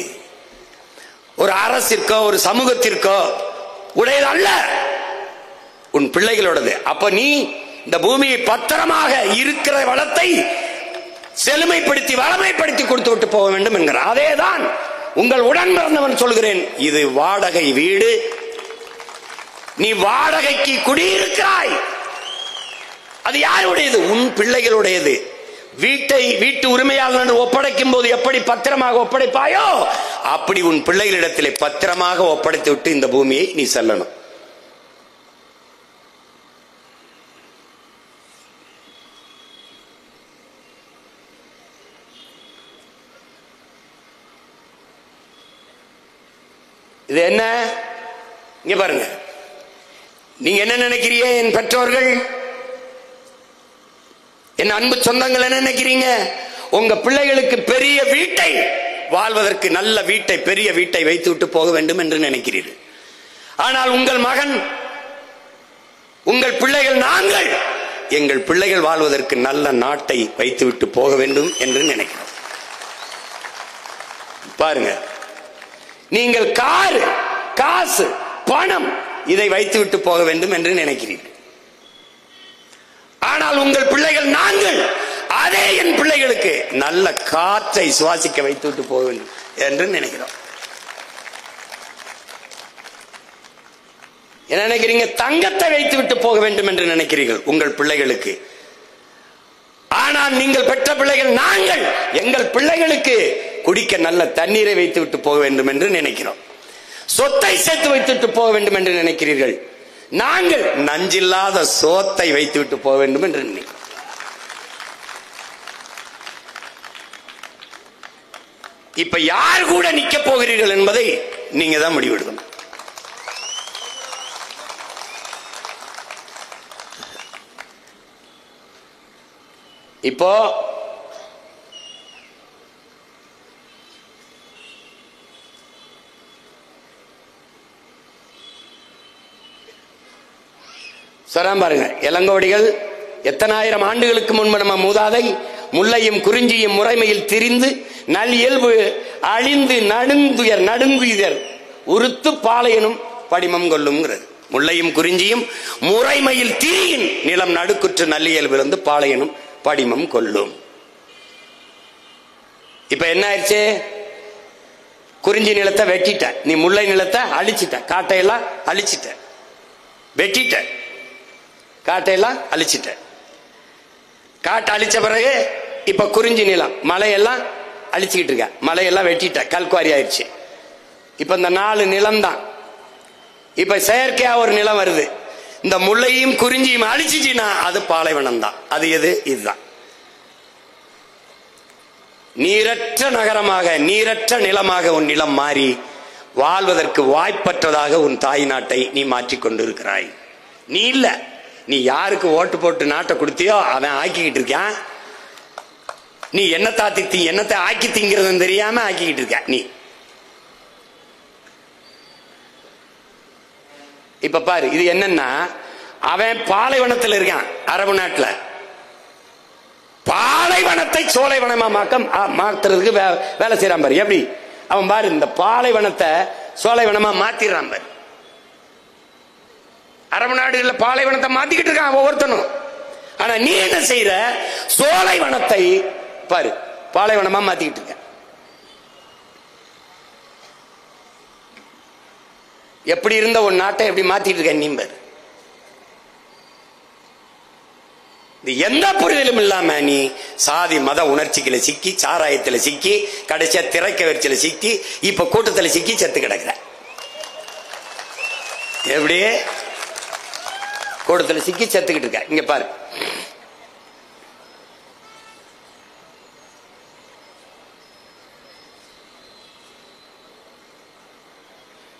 ஒரு அரசிற்கோ ஒரு சமூகத்திற்கோ உடையது அல்ல, உன் பிள்ளைகளோடது. அப்ப நீ இந்த பூமியை பத்திரமாக இருக்கிற வளத்தை செழுமைப்படுத்தி வளமைப்படுத்தி கொடுத்து விட்டு போக வேண்டும் என்கிறார். அதேதான் உங்கள் உடன் பிறந்தவன் சொல்கிறேன், இது வாடகை வீடு, நீ வாடகைக்கு குடியிருக்கிறாய். அது யாருடையது? உன் பிள்ளைகளுடையது. வீட்டு உரிமையாளர் ஒப்படைக்கும் போது எப்படி பத்திரமாக ஒப்படைப்பாயோ அப்படி உன் பிள்ளைகளிடத்திலே பத்திரமாக ஒப்படைத்து விட்டு இந்த பூமியை நீ செல்லணும். இது என்ன? இங்க பாருங்க, நீங்க என்ன நினைக்கிறீங்க? என் பெற்றோர்கள், என் அன்பு சொந்தங்கள் என்ன நினைக்கிறீங்க? உங்க பிள்ளைகளுக்கு பெரிய வீட்டை, வாழ்வதற்கு நல்ல வீட்டை, பெரிய வீட்டை வைத்து விட்டு போக வேண்டும் என்று நினைக்கிறீர்கள். ஆனால் உங்கள் மகன், உங்கள் பிள்ளைகள், நாங்கள் எங்கள் பிள்ளைகள் வாழ்வதற்கு நல்ல நாட்டை வைத்து விட்டு போக வேண்டும் என்று நினைக்கிறோம். பாருங்க, நீங்கள் கார், காசு, பணம் இதை வைத்து விட்டு போக வேண்டும் என்று நினைக்கிறீர்கள். ஆனால் உங்கள் பிள்ளைகள், நாங்கள் அதே என் பிள்ளைகளுக்கு நல்ல காற்றை சுவாசிக்க வைத்து விட்டு போக வேண்டும் என்று நினைக்கிறோம். என்ன நினைக்கிறீங்க? தங்கத்தை வைத்து விட்டு போக வேண்டும் என்று நினைக்கிறீர்கள் உங்கள் பிள்ளைகளுக்கு. ஆனால் நீங்கள் பெற்ற பிள்ளைகள், நாங்கள் எங்கள் பிள்ளைகளுக்கு குடிக்க நல்ல தண்ணீரை வைத்து விட்டு போக வேண்டும் என்று நினைக்கிறோம். சொத்தை சேர்த்து வைத்துவிட்டு போக வேண்டும் என்று நினைக்கிறீர்கள். நாங்கள் நஞ்சில்லாத சோத்தை வைத்து விட்டு போக வேண்டும் என்று நினைக்கிறோம். இப்ப யார் கூட நிக்க போகிறீர்கள் என்பதை நீங்க தான் முடிவெடுக்கணும். இப்போ சொல்றான் பாருங்க, இளங்கோடிகள் எத்தனாயிரம் ஆண்டுகளுக்கு முன்பு நம்ம மூதாதை முல்லையும் குறிஞ்சியும் முறைமையில் திரிந்து நல் இயல்பு அழிந்து நடுங்குயர் உறுத்து பாளையனும் படிமம் கொள்ளுங்கிறது. முல்லையும் குறிஞ்சியும் முறைமையில் திரியின் நிலம் நடுக்குற்று நல்லியல்பிலிருந்து பாளையனும் படிமம் கொள்ளும். இப்ப என்ன ஆயிடுச்சு? குறிஞ்சி நிலத்தை வெட்டிட்ட, நீ முல்லை நிலத்தை அழிச்சிட்ட, காட்டையெல்லாம் அழிச்சிட்ட, வெட்டிட்ட, காட்டையெல்லாம் அழிச்சிட்ட. காட்டை அழிச்ச பிறகு இப்ப குறிஞ்சி நிலம் மலையெல்லாம் அழிச்சுக்கிட்டு இருக்க, மலையெல்லாம் வெட்டிட்ட, கல்குவாரி ஆயிடுச்சு. இப்ப இந்த 4 நிலம் தான். இப்ப செயற்கையா ஒரு நிலம் வருது, இந்த முல்லையும் குறிஞ்சியும் அழிச்சிச்சுன்னா அது பாலைவனம் தான். அது எது? இதுதான். நீரற்ற நகரமாக, நீரற்ற நிலமாக உன் நிலம் மாறி வாழ்வதற்கு வாய்ப்பற்றதாக உன் தாய் நாட்டை நீ மாற்றிக்கொண்டு இருக்கிறாய். நீ இல்ல, நீ யாருக்கு ஓட்டு போட்டு நாட்டை கொடுத்தியோ அவன் ஆக்கிக்கிட்டு இருக்கான். நீ என்னத்தை ஆக்கி திங்கிறது தெரியாம ஆக்கிக்கிட்டு இருக்க நீ. இப்ப பாரு, இது என்னன்னா, அவன் பாலைவனத்தில் இருக்கான் அரபு நாட்டுல. பாலைவனத்தை சோலைவனமா மாத்துறதுக்கு வேலை செய்யறான் பாரு. எப்படி அவன் பாரு, இந்த பாலைவனத்தை சோலைவனமா மாத்திடுறான் பாரு. அரபு நாடுகள்ல பாலைவனத்தை மாத்திக்கிட்டு இருக்கான் ஒவ்வொருத்தனும். ஆனா நீ என்ன செய்யற? சோலைவனத்தை பாரு பாலைவனமா மாத்திக்கிட்டு இருக்க. எப்படி இருந்த ஒரு நாட்டை எப்படி மாத்திட்டு இருக்க நீ பாரு. எந்த புரிதலும் இல்லாம நீ சாதி மத உணர்ச்சிகளை சிக்கி, சாராயத்துல சிக்கி, கடைசியா திரைக்க வரிச்சல சிக்கி, இப்ப கூட்டத்துல சிக்கி செத்து கிடக்குற. எப்படி கூட்டத்துல சிக்கி செத்துக்கிட்டு இருக்க. இங்க பாரு,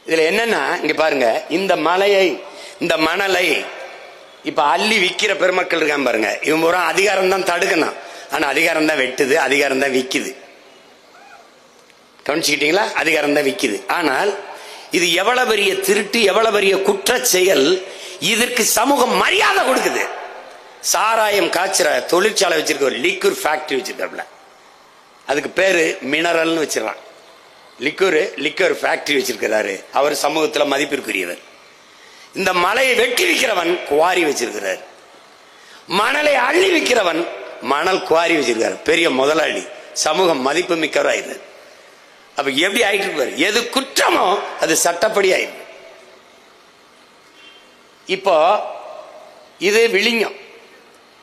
இதுல என்னன்னா, இங்க பாருங்க, இந்த மலையை, இந்த மணலை இப்ப அள்ளி விக்கிற பெருமக்கள் இருக்கான் பாருங்க. இவன் பூரா அதிகாரம் தான் தடுக்கணும், ஆனா அதிகாரம் தான் வெட்டுது, அதிகாரம் தான் விக்குது. கவனிச்சுக்கிட்டீங்களா? அதிகாரம் தான் விக்குது. ஆனால் இது எவ்வளவு பெரிய திருட்டு, எவ்வளவு பெரிய குற்ற செயல். இதற்கு சமூகம் மரியாதை கொடுக்குது. சாராயம் காய்ச்சற தொழிற்சாலை வச்சிருக்க, ஒரு லிக்யூர் ஃபேக்டரி வச்சிருக்காப்ல, அதுக்கு பேரு மினரல்னு வச்சிடலாம். லிக்யூர் ஃபேக்டரி வச்சிருக்கிறாரு. அவர் சமூகத்தில் மதிப்பிற்குரியவர். இந்த மலையை வெட்டி விற்கிறவன் குவாரி வச்சிருக்கிறார். மணலை அள்ளி விற்கிறவன் மணல் குவாரி வச்சிருக்காரு. பெரிய முதலாளி, சமூகம் மதிப்பு மிக்கவராயிருந்தார். அப்ப எப்படி ஆயிட்டு இருப்பாரு? எது குற்றமோ அது சட்டப்படி ஆயிரு. இப்போ இது விழிங்கம்,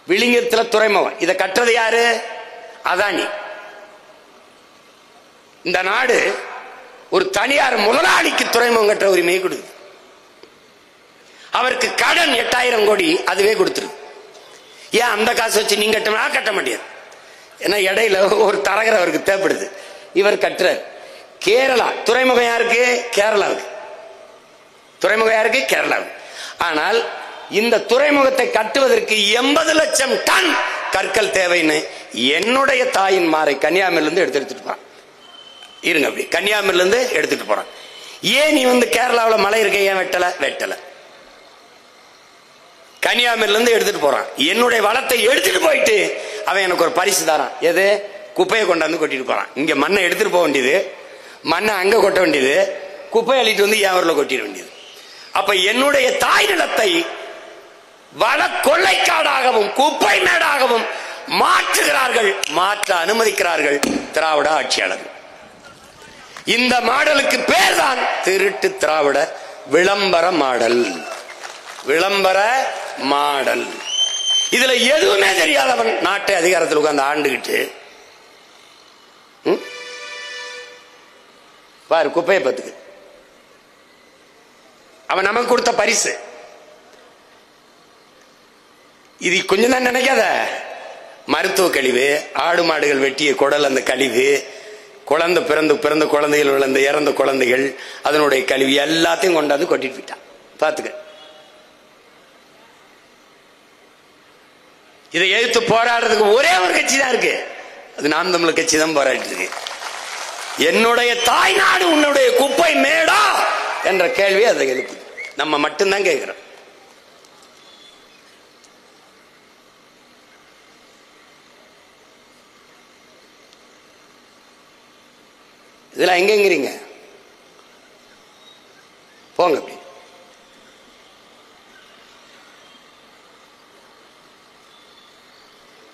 விழிங்கத்துல துறைமுகம். இதை கட்டுறது யாரு? அதானி. இந்த நாடு ஒரு தனியார் முதலாளிக்கு துறைமுகம் கட்டுற உரிமையை கொடுக்குது. அவருக்கு கடன் 8000 கோடி அதுவே கொடுத்துருக்கு. ஏன் அந்த காசு வச்சு நீங்க கட்ட முடியாது? ஏன்னா இடையில ஒரு தரகர் அவருக்கு தேவைப்படுது, இவர் கட்டுறார். கேரளா துறைமுகம் யாருக்கு? கேரளாவுக்கு. துறைமுகம் யாருக்கு? கேரளாவுக்கு. ஆனால் இந்த துறைமுகத்தை கட்டுவதற்கு 80 லட்சம் டன் கற்கள் தேவைன்னு என்னுடைய தாயின் மாறை கன்னியாகுமரியிலிருந்து எடுத்துட்டு போறான். இருங்க, அப்படி கன்னியாகுமரியிலிருந்து எடுத்துட்டு போறான். ஏன் நீ கேரளாவில் மலை இருக்க ஏன் வெட்டல? கன்னியாகுமரியிலிருந்து எடுத்துட்டு போறான். என்னுடைய வளத்தை எடுத்துட்டு போயிட்டு அவன் எனக்கு ஒரு பரிசு தரான். எது? குப்பையை கொண்டாந்து கொட்டிட்டு போறான். இங்க மண்ணை எடுத்துட்டு போக வேண்டியது, மண்ணை அங்க கொட்ட வேண்டியது, குப்பை அள்ளிட்டு வந்து என் ஊர்ல கொட்டிட வேண்டியது. அப்ப என்னுடைய தாய் நிலத்தை வள கொள்ளைக்காடாகவும் குப்பை மேடாகவும் மாற்றுகிறார்கள், மாற்ற அனுமதிக்கிறார்கள் திராவிட ஆட்சியாளர்கள். இந்த மாடலுக்கு பேர் தான் திருட்டு திராவிட விளம்பர மாடல். விளம்பர மாடல். இதுல எதுவுமே தெரியாதவன் நாட்டை அதிகாரத்தில் உட்கார்ந்து ஆண்டுகிட்டு பாரு குப்பையை பத்துக்கு. அவன் நமக்கு கொடுத்த பரிசு இது. கொஞ்சம் தான் நினைக்காத. மருத்துவ கழிவு, ஆடு மாடுகள் வெட்டிய குடல், அந்த கழிவு, குழந்தை பிறந்த குழந்தைகள் விழுந்த இறந்த குழந்தைகள், அதனுடைய கழிவு எல்லாத்தையும் கொண்டாந்து கொட்டிட்டு போயிட்டான். பாத்துக்க. இதை எதிர்த்து போராடுறதுக்கு ஒரே ஒரு கட்சி தான் இருக்கு, அது நாம் தமிழர் கட்சி தான் போராடிட்டு இருக்கு. என்னுடைய தாய் நாடு உன்னுடைய குப்பை மேடா என்ற கேள்வி அதை எழுப்பு. நம்ம மட்டும்தான் கேட்கிறோம். இதுல எங்கங்கிறீங்க? போங்க அப்படி.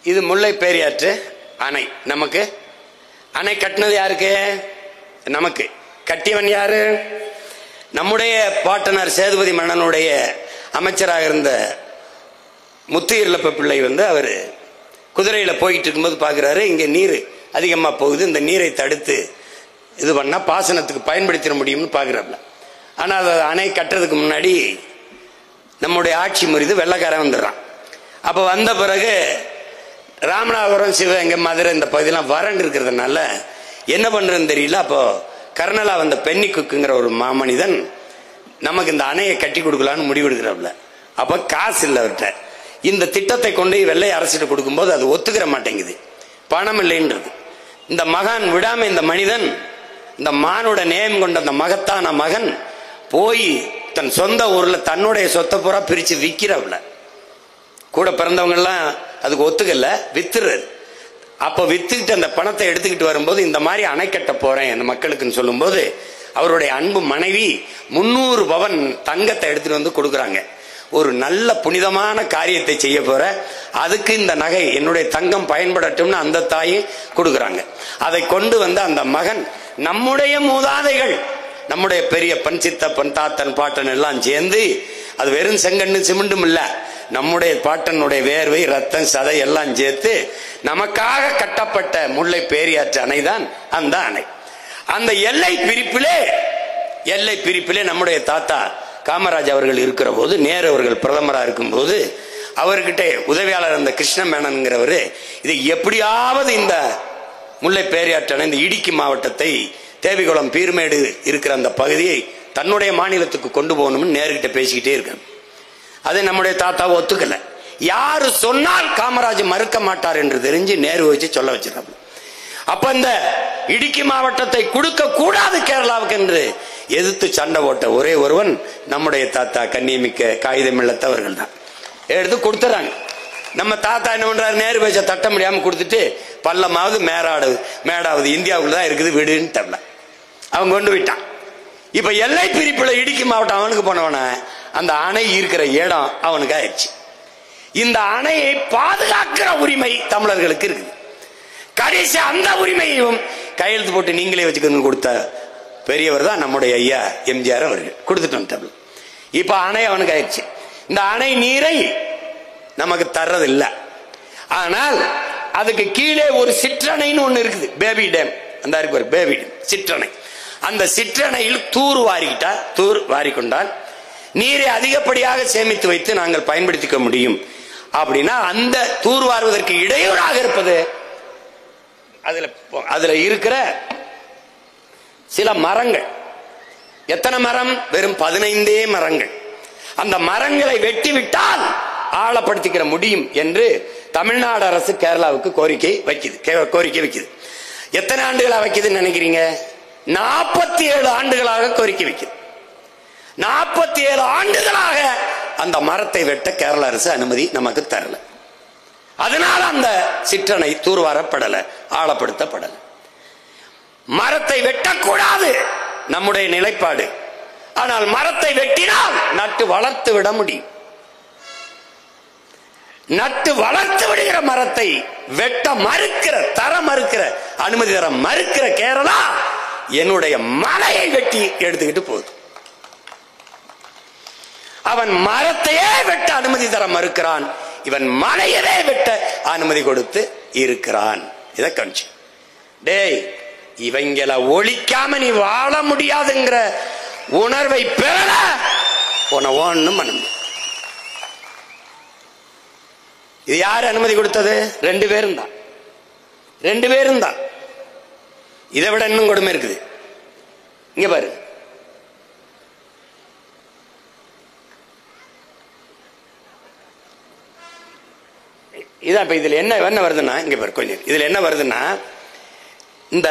இது முல்லை பெரியாற்று அணை. நமக்கு அணை கட்டினது யாருக்கு? நமக்கு. கட்டியவன் யாரு? நம்முடைய பாட்டனார் சேதுபதி மன்னனுடைய அமைச்சராக இருந்த முத்துயிர்லப்ப பிள்ளை அவர் குதிரையில போயிட்டு இருக்கும்போது பாக்குறாரு, இங்க நீர் அதிகமா போகுது, இந்த நீரை தடுத்து இது பண்ணா பாசனத்துக்கு பயன்படுத்திட முடியும்னு பாக்குறாப்ல. ஆனா அதை அணை கட்டுறதுக்கு முன்னாடி நம்முடைய ஆட்சி முறிது வெள்ளக்காரன் வந்துடுறான். அப்ப வந்த பிறகு ராமநாதபுரம், சிவகங்கை, மதுரை இந்த பகுதியெல்லாம் வறண்டு இருக்கிறதுனால என்ன பண்றதுன்னு தெரியல. அப்போ கர்னலா வந்த பென்னி குக்குங்கிற ஒரு மாமனிதன் நமக்கு இந்த அணையை கட்டி கொடுக்கலான்னு முடிவெடுக்கிறாப்ல. அப்ப காசு இல்லை அவர்கிட்ட. இந்த திட்டத்தை கொண்டு வெள்ளை அரசிட்டு கொடுக்கும்போது அது ஒத்துக்கிற மாட்டேங்குது, பணம் இல்லைன்றது. இந்த மகான் விடாம இந்த மனிதன், இந்த மானோட நேயம் கொண்ட அந்த மகத்தான மகன் போய் தன் சொந்த ஊர்ல தன்னுடைய சொத்தை பூரா பிரிச்சு விற்கிறவள. கூட பிறந்தவங்க எல்லாம் அதுக்கு ஒத்துக்கல, வித்துறாரு. அப்ப வித்துக்கிட்டு அந்த பணத்தை எடுத்துக்கிட்டு வரும்போது இந்த மாதிரி அணை கட்ட போறேன் அந்த மக்களுக்குன்னு சொல்லும் போது அவருடைய அன்பு மனைவி 300 பவன் தங்கத்தை எடுத்துட்டு வந்து கொடுக்குறாங்க. ஒரு நல்ல புனிதமான காரியத்தை செய்ய போற, அதுக்கு இந்த நகை என்னுடைய தங்கம் பயன்படட்டும்னு அந்த தாயும் கொடுக்குறாங்க. அதை கொண்டு வந்து அந்த மகன் நம்முடைய மூதாதைகள், நம்முடைய பெரிய பன் சித்தப்பன் தாத்தன் பாட்டன் எல்லாம் சேர்ந்து, அது வெறும் செங்கண்ணு சிமெண்டும் இல்ல, நம்முடைய பாட்டனுடைய வேர்வை ரத்தம் சதை எல்லாம் சேர்த்து நமக்காக கட்டப்பட்ட முல்லை பேரியாற்று அணை தான் அந்த அணை. அந்த எல்லை பிரிப்பிலே நம்முடைய தாத்தா காமராஜ் அவர்கள் இருக்கிற போது, நேரு அவர்கள் பிரதமராக இருக்கும் போது அவர்கிட்ட உதவியாளர் இருந்த கிருஷ்ண மேனன்கிறவரு, இது எப்படியாவது இந்த முல்லை பேரியாற்று அணை, இந்த இடுக்கி மாவட்டத்தை, தேவிகுளம் பீர்மேடு இருக்கிற அந்த பகுதியை தன்னுடைய மாநிலத்துக்கு கொண்டு போகணும்னு நேருகிட்ட பேசிக்கிட்டே இருக்காங்க. அதை நம்முடைய தாத்தாவை ஒத்துக்கல. யாரு சொன்னால் காமராஜ் மறுக்க மாட்டார் என்று தெரிஞ்சு நேரு வச்சு சொல்ல வச்சிருக்காங்க. அப்ப இந்த இடுக்கி மாவட்டத்தை கொடுக்க கூடாது கேரளாவுக்கு என்று எதிர்த்து சண்டை போட்ட ஒரே ஒருவன் நம்முடைய தாத்தா கண்ணியமிக்க காகிதம் இல்லத்தவர்கள் தான். எடுத்து கொடுத்துறாங்க. நம்ம தாத்தா என்ன பண்றாரு, நேரு பேச்ச தட்ட முடியாம கொடுத்துட்டு பள்ளமாவது மேடாவது இந்தியாவுக்குள்ள தான் இருக்குது விடுன்னு தரல, அவன் கொண்டு விட்டான். இப்ப எல்லை பிரிப்புல இடுக்கி மாவட்டம் அவனுக்கு போனவன அந்த அணை இருக்கிற இடம் அவனுக்கு ஆயிடுச்சு. இந்த அணையை பாதுகாக்கிற உரிமை தமிழர்களுக்கு இருக்குது. கடைசி அந்த உரிமையையும் கையெழுத்து போட்டு நீங்களே வச்சுக்கணும் கொடுத்த பெரியவர் தான் நம்முடைய ஐயா எம்ஜிஆர் அவர்கள். கொடுத்துட்டு வந்துட்டாங்க. இப்ப அணை அவனுக்கு ஆயிடுச்சு. இந்த அணை நீரை நமக்கு தர்றது இல்ல. ஆனால் அதுக்கு கீழே ஒரு சிற்றணைன்னு ஒண்ணு இருக்குது, பேபி டேம். அந்த பேபி டேம் சிற்றணை. அந்த சிற்றணையில் தூர் வாரிக்கொண்டால் நீரை அதிகப்படியாக சேமித்து வைத்து நாங்கள் பயன்படுத்திக்க முடியும். அப்படின்னா அந்த தூர் வாருவதற்கு இடையூறாக இருப்பது அதுல இருக்கிற சில மரங்கள். எத்தனை மரம்? வெறும் 15 மரங்கள். அந்த மரங்களை வெட்டிவிட்டால் ஆழப்படுத்திக்கிற முடியும் என்று தமிழ்நாடு அரசு கேரளாவுக்கு கோரிக்கை வைக்குது. எத்தனை ஆண்டுகளா வைக்குதுன்னு நினைக்கிறீங்க? 47 ஆண்டுகளாக கோரிக்கை வைக்குது. 47 ஆண்டுகளாக அந்த மரத்தை வெட்ட கேரள அரசு அனுமதி நமக்கு தரல. அதனால அந்த சிற்றணை தூர்வாரப்படல, ஆழப்படுத்தப்படல. மரத்தை வெட்டக்கூடாது நம்முடைய நிலைப்பாடு. ஆனால் மரத்தை வெட்டினால் நட்டு வளர்த்து விட முடியும். நட்டு வளர்த்து விடுகிற மரத்தை வெட்ட மறுக்கிற அனுமதி தர மறுக்கிற கேரளா என்னுடைய மலையை வெட்டி எடுத்துக்கிட்டு போகுது. அவன் மரத்தையே வெட்ட அனுமதி தர மறுக்கிறான், இவன் மலையவே வெட்ட அனுமதி கொடுத்து இருக்கிறான். இதை கணிச்சு டேய், இவங்கள ஒழிக்காம நீ வாழ முடியாதுங்கிற உணர்வை பெறல ஒண்ணும் பண்ண முடியும். இது யாரு அனுமதி கொடுத்தது? 2 பேரும் தான். இதை விட இன்னும் கொடுமை இருக்குது. இங்க பாரு, இதான் இப்ப இதுல என்ன வருதுன்னா, இங்க பாரு கொஞ்சம், இதுல என்ன வருதுன்னா, இந்த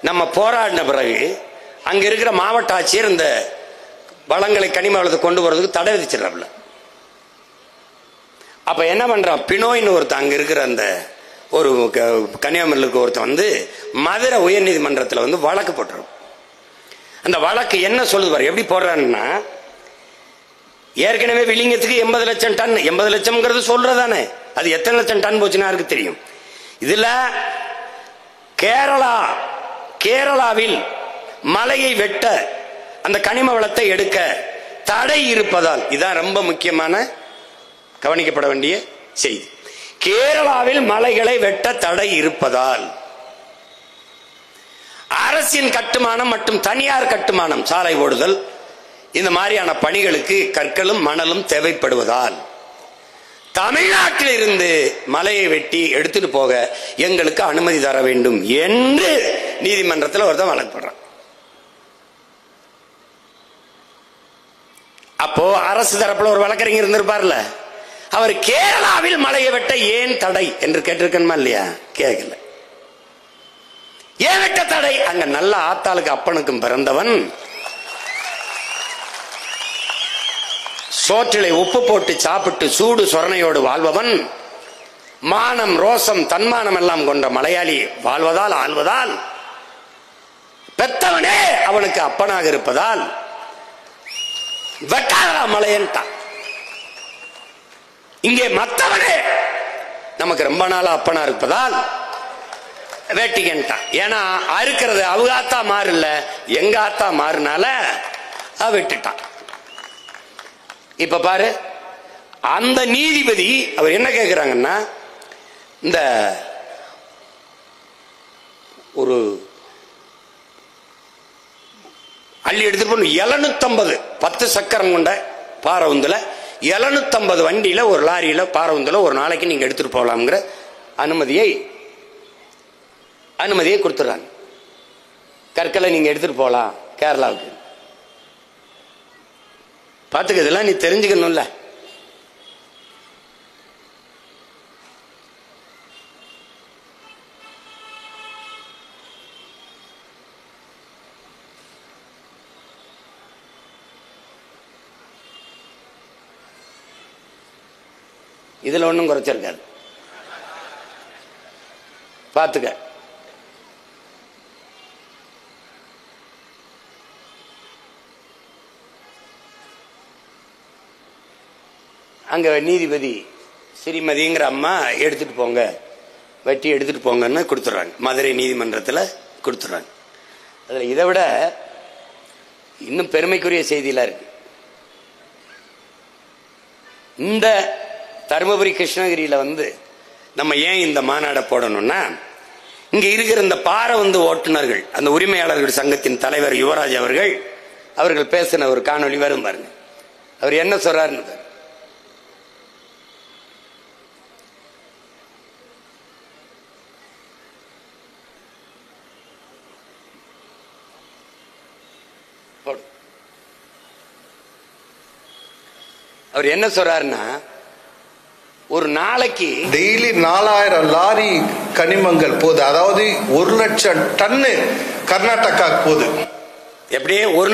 நம்ம போராடின பிறகு அங்க இருக்கிற மாவட்ட ஆட்சியர் இந்த வளங்களை கனிம வளத்தை கொண்டு போறதுக்கு தடை விதிச்சிடறாப்ல. அப்ப என்ன பண்றான், பினோயின்னு ஒருத்தன் அங்க இருக்கிற அந்த ஒரு கன்னியாகுமரியில் ஒருத்தன் வந்து மதுரை உயர் நீதிமன்றத்தில் வழக்கு போட்டுரும். அந்த வழக்கு என்ன சொல்லுது பாரு, எப்படி போடுறான்னா, ஏற்கனவே விளிங்கத்துக்கு 80 லட்சம் டன், 80 லட்சம்ங்கிறது சொல்றதானே, அது எத்தனை லட்சம் டன் போச்சுன்னா யாருக்கு தெரியும். இதுல கேரளாவில் மலையை வெட்ட, அந்த கனிம வளத்தை எடுக்க தடை இருப்பதால், இதான் ரொம்ப முக்கியமான கவனிக்கப்பட வேண்டிய செய்தி. கேரளாவில் மலைகளை வெட்ட தடை இருப்பதால் அரசின் கட்டுமானம் மற்றும் தனியார் கட்டுமானம், சாலை ஓடுதல், இந்த மாதிரியான பணிகளுக்கு கற்களும் மணலும் தேவைப்படுவதால் தமிழ்நாட்டில் இருந்து மலையை வெட்டி எடுத்துட்டு போக எங்களுக்கு அனுமதி தர வேண்டும் என்று நீதிமன்றத்தில் ஒருத்தன் வழங்கப்படுறான். அப்போ அரசு தரப்புல ஒரு வழக்கறிஞர் இருந்திருப்பார்ல, அவர் கேரளாவில் மலையை வெட்ட ஏன் தடை என்று கேட்டிருக்கணுமா இல்லையா? கேட்கல. ஏன் வெட்ட தடை? அங்க நல்ல ஆத்தாளுக்கு அப்பனுக்கும் பிறந்தவன், சோற்றிலை உப்பு போட்டு சாப்பிட்டு சூடு சொரணையோடு வாழ்பவன், மானம் ரோசம் தன்மானம் எல்லாம் கொண்ட மலையாளி ஆள்வதால் பெத்தவனே அவனுக்கு அப்பனாக இருப்பதால் வெட்டாதா மலையன்ட்டான். இங்கே மத்தவனே நமக்கு ரொம்ப நாளா அப்பனா இருப்பதால் வெட்டிக்கிட்டான். ஏன்னா அறுக்கிறது அவங்க ஆத்தா மாறல, எங்க ஆத்தா மாறினால வெட்டுட்டான். இப்ப பாரு, அந்த நீதிபதி அவர் என்ன கேட்கிறாங்கன்னா, இந்த ஒரு அள்ளி எடுத்துட்டு போன 750 10 சக்கரம் கொண்ட பாரவுந்துல 750 வண்டியில ஒரு லாரியில பாரவுந்துல ஒரு நாளைக்கு நீங்க எடுத்துட்டு போகலாம்ங்கிற அனுமதியை கொடுத்துறாங்க. கற்களை நீங்க எடுத்துட்டு போகலாம் கேரளாவுக்கு. பாத்துக்க, இதெல்லாம் நீ தெரிஞ்சுக்கணும்ல. இதுல ஒன்றும் குறைச்சிருக்காது, பாத்துக்க. அங்க நீதிபதி ஸ்ரீமதிங்கிற அம்மா எடுத்துட்டு போங்க, வெட்டி எடுத்துட்டு போங்கன்னு கொடுத்துறாங்க. மதுரை நீதிமன்றத்தில் கொடுத்துறாங்க. அதுல இதை விட இன்னும் பெருமைக்குரிய செய்தியெல்லாம் இருக்கு. இந்த தருமபுரி கிருஷ்ணகிரியில நம்ம ஏன் இந்த மாநாடை போடணும்னா, இங்க இருக்கிற இந்த பாரவுந்து ஓட்டுநர்கள், அந்த உரிமையாளர்கள் சங்கத்தின் தலைவர் யுவராஜ் அவர்கள் பேசின ஒரு காணொளி வரும் பாருங்க. அவர் என்ன சொல்றாருன்னு அவர் என்ன சொல்றாருன்னா, ஒரு நாளைக்கு டெய்லி 4000 லாரி கனிமங்கள் போகுது. அதாவது 1,00,000 டன்னு கர்நாடகா போகுது. எப்படியே ஒரு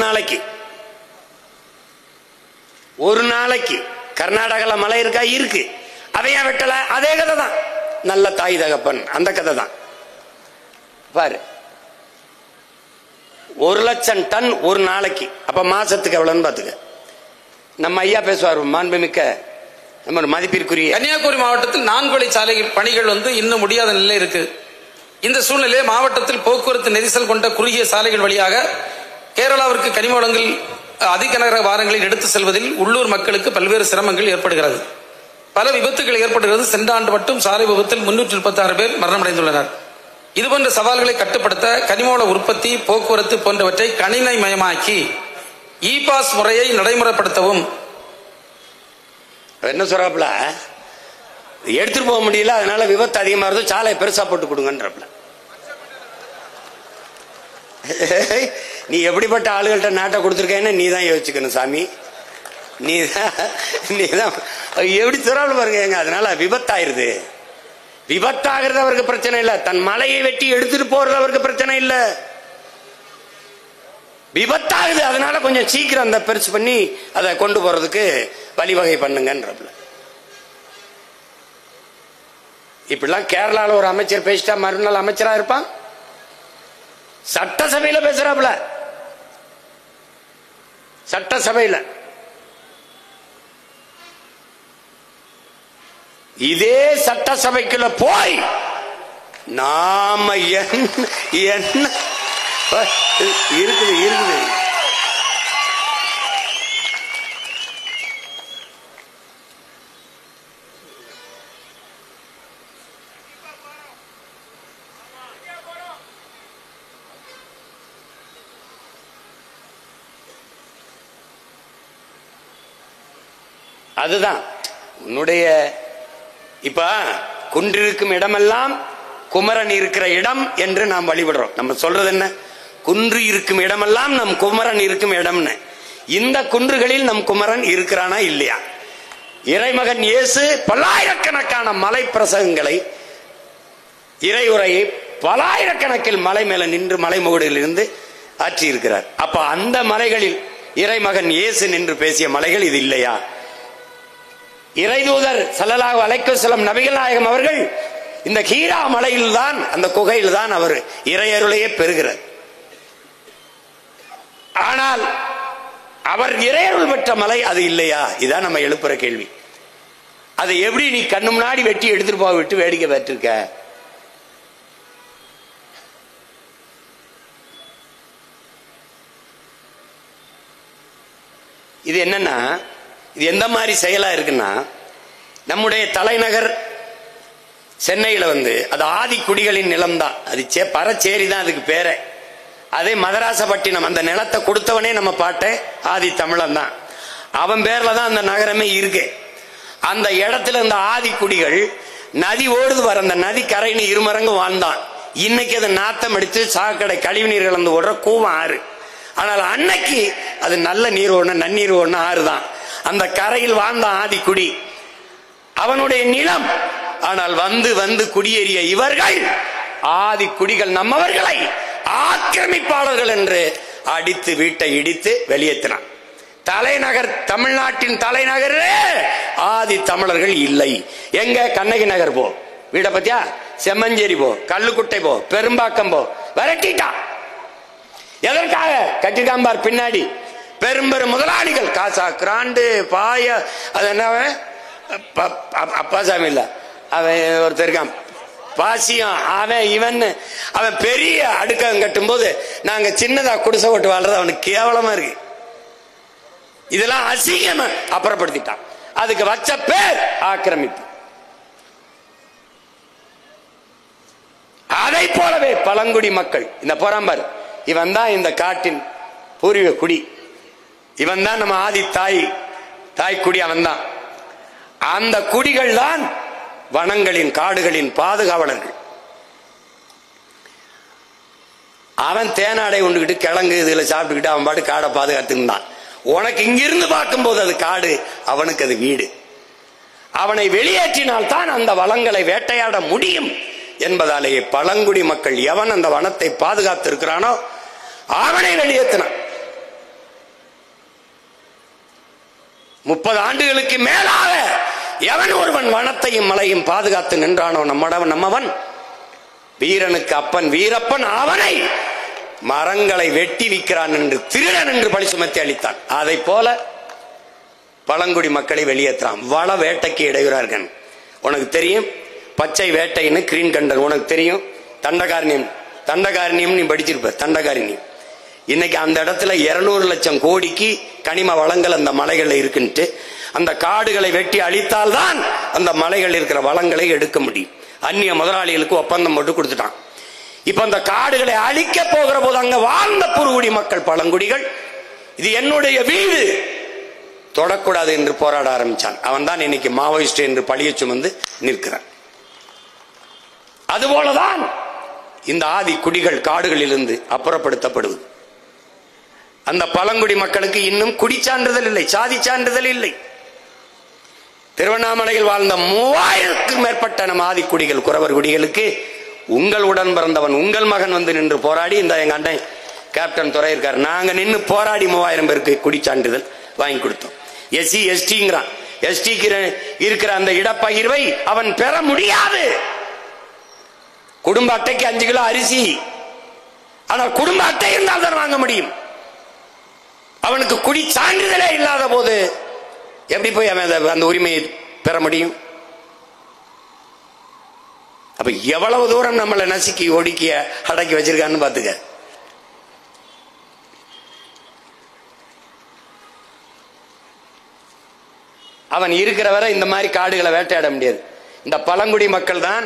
நாளைக்கு கர்நாடகால மலை இருக்கா? இருக்கு. அதையா வெட்டல? அதே கதை தான். நல்ல தாய் தகப்பன் அந்த கதை தான். பாரு, 1,00,000 டன் ஒரு நாளைக்கு. அப்ப மாசத்துக்கு எவ்வளவுன்னு பாத்துக்க. நம்ம ஐயா பேசுவார், மாண்புமிக்க நம்ம மதிப்பிற்குரிய. கன்னியாகுமரி மாவட்டத்தில் 4 வழி சாலை பணிகள் இன்னும் முடியாத நிலை இருக்கு. இந்த சூழ்நிலையில் மாவட்டத்தில் போக்குவரத்து நெரிசல் கொண்ட குறுகிய சாலைகள் வழியாக கேரளாவிற்கு கனிம வளங்கள் அதிக நகர வாரங்களில் எடுத்து செல்வதில் உள்ளூர் மக்களுக்கு பல்வேறு சிரமங்கள் ஏற்படுகிறது. பல விபத்துகள் ஏற்படுகிறது. சென்ற ஆண்டு மட்டும் சாலை விபத்தில் 336 பேர் மரணமடைந்துள்ளனர். இதுபோன்ற சவால்களை கட்டுப்படுத்த கனிமவள உற்பத்தி, போக்குவரத்து போன்றவற்றை கணினிமயமாக்கி இ பாஸ் முறையை நடைமுறைப்படுத்தவும். என்ன சொல்றாப்ல, எடுத்துட்டு போக முடியல, அதனால விபத்து அதிகமா இருந்தது, சாலை பெருசா போட்டு கொடுங்கன்றப்பல. நீ எப்படிப்பட்ட ஆளுகள்கிட்ட நாட்டை கொடுத்துருக்கேன்னு நீ தான் யோசிச்சுக்கணும் சாமி. நீதான் எப்படி சொல்றாள் பாருங்க. அதனால விபத்தாயிருது. விபத்தாகிறது அவருக்கு பிரச்சனை இல்லை, தன் மலையை வெட்டி எடுத்துட்டு போறது அவருக்கு பிரச்சனை இல்லை. விபத்தாகுது, அதனால கொஞ்சம் சீக்கிரம் அந்த பெருசு பண்ணி அதை கொண்டு போறதுக்கு வழிவகை பண்ணுங்கன்றப்பல. இப்படிலாம் கேரளால ஒரு அமைச்சர் பேசிட்டா மறுநாள் அமைச்சரா இருப்பான். சட்டசபையில பேசுறாப்புல, சட்டசபையில இதே சட்டசபைக்குள்ள போய் நாம என்ன இருக்குது இருக்குது. அதுதான் உன்னுடைய இப்ப குன்றிருக்கும் இடமெல்லாம் குமரன் இருக்கிற இடம் என்று நாம் வழிபடுறோம். நம்ம சொல்றது என்ன? குன்று இருக்கும் இடமெல்லாம் நம் குமரன் இருக்கும் இடம்னு. இந்த குன்றுகளில் நம் குமரன் இருக்கிறானா இல்லையா? இறைமகன் இயேசு பல்லாயிரக்கணக்கான மலை பிரசங்கங்களை, இறையுரையை பல்லாயிரக்கணக்கில் மலை மேல நின்று மலை முகடில் இருந்து ஆற்றி இருக்கிறார். அப்ப அந்த மலைகளில் இறைமகன் இயேசு நின்று பேசிய மலைகள் இது இல்லையா? இறைதூதர் ஸல்லல்லாஹு அலைஹி வஸல்லம் நபிகள் நாயகம் அவர்கள் இந்த ஹீரா மலையில் தான், அந்த குகையில் தான் அவர் இறையருளையே பெறுகிறார். ஆனால் அவர் இறையருள் பெற்ற மலை அது இல்லையா? இதான் நம்ம எழுப்புற கேள்வி. அதை எப்படி நீ கண்ணு முன்னாடி வெட்டி எடுத்துட்டு போக விட்டு வேடிக்கை பார்த்திருக்க? இது என்னன்னா, இது எந்த மாதிரி செயலா இருக்குன்னா, நம்முடைய தலைநகர் சென்னையில அது ஆதி குடிகளின் நிலம் தான். அது பரச்சேரி தான் அதுக்கு பேரே. அதே மதராசப்பட்டினம், அந்த நிலத்தை கொடுத்தவனே நம்ம பாட்டேன் ஆதி தமிழன் தான். அவன் பேர்ல தான் அந்த நகரமே இருக்கு. அந்த இடத்துல இந்த ஆதி குடிகள் நதி ஓடுது வர, அந்த நதி கரைன்னு இருமரங்கு வாழ்ந்தான். இன்னைக்கு அதை நாத்தம் எடுத்து சாக்கடை கழிவு நீர் கலந்து ஓடுற கூவம் ஆறு. ஆனால் அன்னைக்கு அது நல்ல நீர் ஒண்ணு, நன்னீர் ஒண்ணு ஆறு தான். அந்த கரையில் வாழ்ந்த ஆதி குடி அவனுடைய நிலம். ஆனால் வந்து குடியேறிய இவர்கள் ஆதி குடிகள் நம்மவர்களை ஆக்கிரமிப்பாளர்கள் என்று அடித்து வீட்டை இடித்து வெளியேற்றினான். தலைநகர், தமிழ்நாட்டின் தலைநகரே ஆதி தமிழர்கள் இல்லை. எங்க? கண்ணகி நகர் போ, வீட பத்தியா, செம்மஞ்சேரி போ, கல்லுக்குட்டை போ, பெரும்பாக்கம் போ, விரட்டிட்டான். எதற்காக? கட்டிக்காம்பார் பின்னாடி பெரும் முதலாளிகள், காசா கிராண்டு பாய, அது என்ன அப்பாசாமி இல்ல, அவன் ஒருத்தர் இருக்கான் பாசியம், அவன் இவன், அவன் பெரிய அடுக்கம் கட்டும் போது நாங்க சின்னதா குடிசை ஓட்டு வாழ்றது அவனுக்கு கேவலமா இருக்கு. இதெல்லாம் அசிங்கமா அப்புறப்படுத்திட்டான். அதுக்கு வச்ச பேர் ஆக்கிரமிப்பு. அதை போலவே பழங்குடி மக்கள், இந்த போராம்பார், இவன் தான் இந்த காட்டின் பூர்வீக குடி, இவன் தான் நம்ம ஆதி தாய் குடி, அவன் தான். அந்த குடிகள் தான் வனங்களின் காடுகளின் பாதுகாவலர்கள். அவன் தேனாடை உண்டுகிட்டு கிழங்கு இதுல சாப்பிட்டுக்கிட்டு அவன் பாட்டு காடை பாதுகாத்துக்கிட்டான். உனக்கு இங்கிருந்து பார்க்கும் போது அது காடு, அவனுக்கு அது வீடு. அவனை வெளியேற்றினால் தான் அந்த வளங்களை வேட்டையாட முடியும் என்பதாலேயே பழங்குடி மக்கள் எவன் அந்த வனத்தை பாதுகாத்து இருக்கிறானோ அவனை வெளியேற்றினான். 30 ஆண்டுகளுக்கு மேலாக எவன் ஒருவன் வனத்தையும் மலையும் பாதுகாத்து நின்றானோ நம்மவன் வீரனுக்கு அப்பன் வீரப்பன், அவனை மரங்களை வெட்டி விற்கிறான் என்று, திருடன் என்று பழி சுமத்தி அளித்தான். அதை போல பழங்குடி மக்களை வெளியேற்றான். வள வேட்டைக்கு இடையூறார்கள். உனக்கு தெரியும் பச்சை வேட்டைன்னு கிரீன் கண்டர், உனக்கு தெரியும் தண்டகாரண்யம் நீ படிச்சிருப்ப. தண்டகாரண்யம் இன்னைக்கு அந்த இடத்துல 200 லட்சம் கோடிக்கு கனிம வளங்கள் அந்த மலைகள்ல இருக்குன்ட்டு அந்த காடுகளை வெட்டி அழித்தால்தான் அந்த மலைகள் இருக்கிற வளங்களை எடுக்க முடியும். அந்நிய முதலாளிகளுக்கு ஒப்பந்தம் போட்டு கொடுத்துட்டான். இப்ப அந்த காடுகளை அழிக்க போகிற போது அங்க வாழ்ந்த புறகுடி மக்கள், பழங்குடிகள், இது என்னுடைய வீடு, தொடக்கூடாது என்று போராட ஆரம்பிச்சான். அவன் தான் இன்னைக்கு மாவோயிஸ்ட் என்று பழிய சுமந்து நிற்கிறான். அதுபோலதான் இந்த ஆதி குடிகள் காடுகளிலிருந்து அப்புறப்படுத்தப்படுவது. அந்த பழங்குடி மக்களுக்கு இன்னும் குடி சான்றிதழ் இல்லை, சாதி சான்றிதழ் இல்லை. திருவண்ணாமலையில் வாழ்ந்த 3000க்கும் மேற்பட்ட நம் ஆதி குடிகள், குறவர் குடிகளுக்கு உங்கள் உடன் பிறந்தவன் உங்கள் மகன் நின்று போராடி, இந்த எங்க அண்ணன் கேப்டன் துறை இருக்கார், நாங்க நின்று போராடி 3000 பேருக்கு குடி சான்றிதழ் வாங்கி கொடுத்தோம். எஸ்சி எஸ்டிங்கிறான். எஸ்டிக்கு இருக்கிற அந்த இடப்பகிர்வை அவன் பெற முடியாது. குடும்ப அட்டைக்கு 5 கிலோ அரிசி, ஆனால் குடும்ப அட்டை இருந்தால் தான் வாங்க முடியும். அவனுக்கு குடி சான்றிதழே இல்லாத போது எப்படி போய் அவன் அந்த உரிமையை பெற முடியும்? அப்ப எவ்வளவு தூரம் நம்மளை நசுக்கி ஒடுக்கிய அடக்கி வச்சிருக்கான்னு பாத்துக்க. அவன் இருக்கிற வரை இந்த மாதிரி காடுகளை வேட்டையாட முடியாது. இந்த பழங்குடி மக்கள் தான்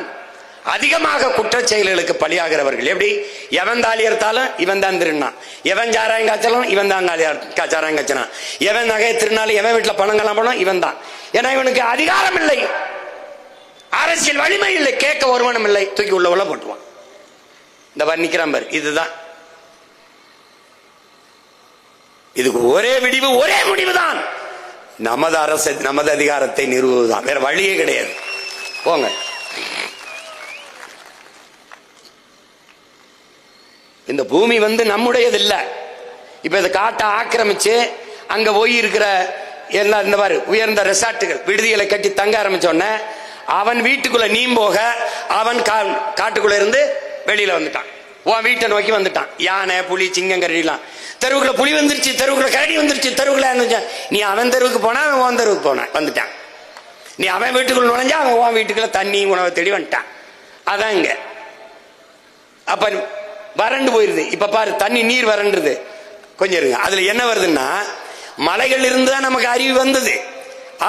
அதிகமாக குற்றச் செயல்களுக்கு பலியாகிறவர்கள். எப்படி? எவன் தாலி எடுத்தாலும் இவன் தான் திருநான், எவன் சாராயம் காய்ச்சலும் இவன் தான் சாராயம் காய்ச்சனான், எவன் நகையை திருநாளும் எவன் வீட்டுல பணங்கள்லாம் போனோம் இவன் தான். ஏன்னா இவனுக்கு அதிகாரம் இல்லை, அரசியல் வலிமை இல்லை, கேட்க ஒருவனும் இல்லை, தூக்கி உள்ள போட்டுவான். இந்த வர்ணிக்கிறான் பாரு, இதுதான் இதுக்கு ஒரே விடிவு, ஒரே முடிவுதான், நமது அரசு நமது அதிகாரத்தை நிறுவுவதுதான், வேற வழியே கிடையாது. போங்க. இந்த பூமி நம்முடையது இல்ல. இப்ப இதை காட்டை ஆக்கிரமிச்சு அங்க போய் இருக்கிற எல்லா இந்த மாதிரி உயர்ந்த ரெசார்ட்டுகள் விடுதிகளை கட்டி தங்க ஆரம்பிச்சோன்ன அவன் வீட்டுக்குள்ள நீ போக அவன் காட்டுக்குள்ள இருந்து வெளியில வந்துட்டான், உன் வீட்டை நோக்கி வந்துட்டான். யானை புலி சிங்கம் கரடிலாம் தெருவுக்குள்ள புலி வந்துருச்சு, தெருவுக்குள்ள கரடி வந்துருச்சு, தெருவுக்குள்ள நீ அவன் தெருவுக்கு போனா அவன் உன் தெருவுக்கு போன வந்துட்டான். நீ அவன் வீட்டுக்குள்ள நுழைஞ்சா அவன் உன் வீட்டுக்குள்ள தண்ணி உணவை தேடி வந்துட்டான். அதான் இங்க அப்ப வறண்டு போயிருது. இப்ப பாரு, தண்ணி நீர் வறண்டுது. கொஞ்சம் இருங்க, அதுல என்ன வருதுன்னா மலைகள் இருந்துதான் நமக்கு அருவி வந்தது,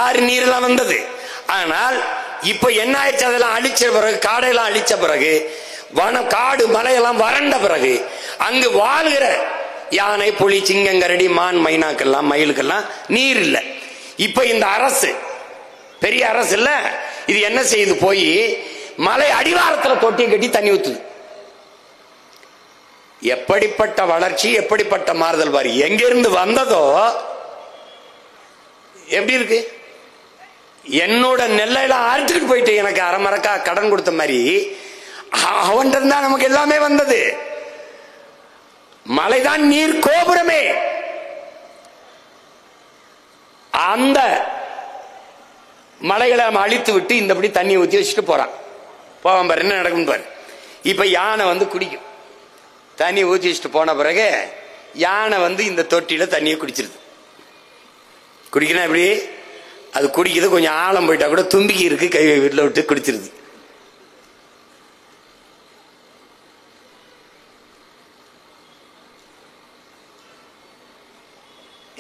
ஆறு நீர்லாம் வந்தது. ஆனால் இப்ப என்ன ஆயிடுச்சு, அதெல்லாம் அழிச்ச பிறகு, காடையெல்லாம் அழிச்ச பிறகு, வனம் காடு மலையெல்லாம் வறண்ட பிறகு அங்கு வாழ்கிற யானை புலி சிங்கம் கரடி மான் மைனாக்கெல்லாம் மயிலுக்கெல்லாம் நீர் இல்லை. இப்ப இந்த அரசு பெரிய அரசு இல்ல, இது என்ன செய்யுது, போய் மலை அடிவாரத்தில் தொட்டியை கட்டி தண்ணி ஊத்துது. எப்படிப்பட்ட வளர்ச்சி, எப்படிப்பட்ட மாறுதல் பாரு. எங்கிருந்து வந்ததோ எப்படி இருக்கு. என்னோட நெல்லையெல்லாம் அறுத்துக்கிட்டு போயிட்டு எனக்கு அரைமரக்கா கடன் கொடுத்த மாதிரி அவன் இருந்தா நமக்கு எல்லாமே வந்தது. மலைதான் நீர் கோபுரமே. அந்த மலைகளை அழித்து விட்டு இந்தபடி தண்ணி ஊற்றி வச்சுட்டு போறான். போவான் பாரு, என்ன நடக்கும் பாரு. இப்ப யானை குடிக்கும். தண்ணி ஊற்றி வச்சுட்டு போன பிறகு யானை இந்த தொட்டியில தண்ணியை குடிச்சிருது. குடிக்கணும் எப்படி? அது குடிக்கிறது கொஞ்சம் ஆழம் போயிட்டா கூட தும்பிக்கி இருக்கு, கை வீட்டில் விட்டு குடிச்சிருது.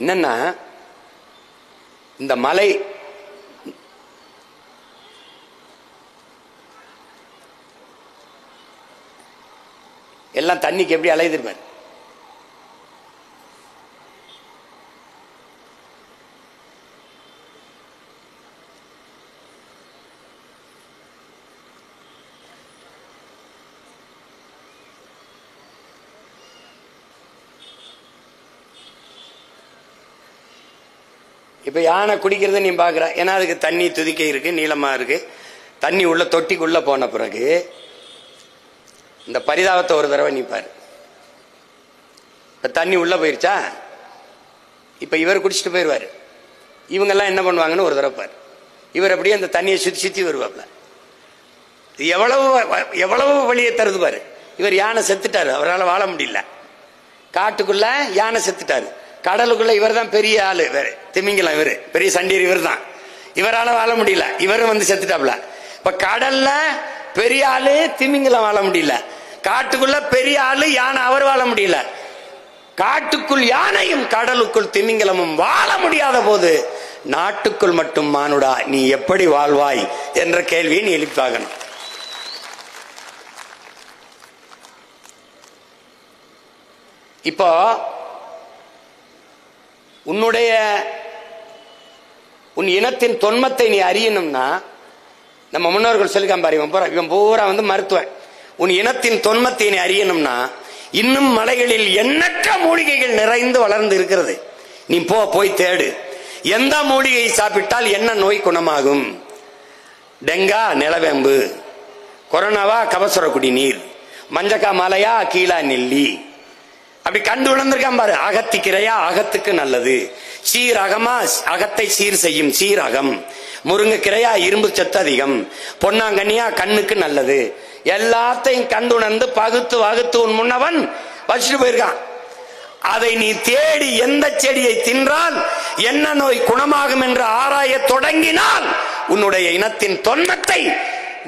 என்னன்னா இந்த மலை எல்லாம் தண்ணிக்கு எப்படி அலையுதிருப்பார். இப்ப யானை குடிக்கிறத நீ பாக்குற, ஏன்னா அதுக்கு தண்ணி துதிக்க இருக்கு, நீளமா இருக்கு. தண்ணி உள்ள தொட்டிக்குள்ள போன பிறகு இந்த பரிதாபத்தை ஒரு தடவை நீ பாரு. இப்ப தண்ணி உள்ள போயிருச்சா, இப்ப இவர் குடிச்சிட்டு போயிருவாரு. இவங்க எல்லாம் என்ன பண்ணுவாங்கன்னு ஒரு தடவை பாரு. இவர் அப்படியே அந்த தண்ணியை சுத்தி சுத்தி வருவாப்ல. எவ்வளவு எவ்வளவு வழியை தருது பாரு. இவர் யானை செத்துட்டாரு, அவரால் வாழ முடியல. காட்டுக்குள்ள யானை செத்துட்டாரு, கடலுக்குள்ள இவர் தான் பெரிய ஆளு, வேற திமிங்கலம், இவரு பெரிய சண்டீர், இவர் தான். இவரால வாழ முடியல, இவரும் செத்துட்டாப்ல. இப்ப கடல்ல பெரிய ஆளு திமிங்கலம் வாழ முடியல, காட்டுக்குள்ள பெரிய ஆளு யானை அவர் வாழ முடியல. காட்டுக்குள் யானையும் கடலுக்குள் திமிங்கலமும் வாழ முடியாத போது நாட்டுக்குள் மட்டும் மானுடா நீ எப்படி வாழ்வாய் என்ற கேள்வியை நீ எழுப்பாகணும். இப்போ உன் இனத்தின் தொன்மத்தை நீ அறியணும்னா, நம்ம முன்னோர்கள் சொல்லிக்காம பாரு, இவன் பூரா மருத்துவன். உன் இனத்தின் தொன்மத்தை நீ அறியணும்னா இன்னும் மலைகளில் எண்ணற்ற மூலிகைகள் நிறைந்து வளர்ந்து இருக்கிறது. நீ போய் தேடு. எந்த மூலிகை சாப்பிட்டால் என்ன நோய் குணமாகும்? டெங்கா நிலவேம்பு, கொரோனாவா கபசுர குடிநீர், மஞ்சக்கா மலையா கீழா நெல்லி, அப்படி கண்டு உணர்ந்திருக்கான் பாரு. அகத்திக்கிரையா அகத்துக்கு நல்லது, சீரகமா அகத்தை சீர் செய்யும் சீரகம், முருங்கைக்கிரையா இரும்பு சத்து அதிகம், பொன்னாங்கண்ணியா கண்ணுக்கு நல்லது. எல்லாத்தையும் கண்டுணர்ந்து பகுத்து வகுத்து உன் முன்னவன் வச்சுட்டு போயிருக்கான். அதை நீ தேடி எந்த செடியை தின்றால் என்ன நோய் குணமாகும் என்று ஆராய தொடங்கினால் உன்னுடைய இனத்தின் தொன்மத்தை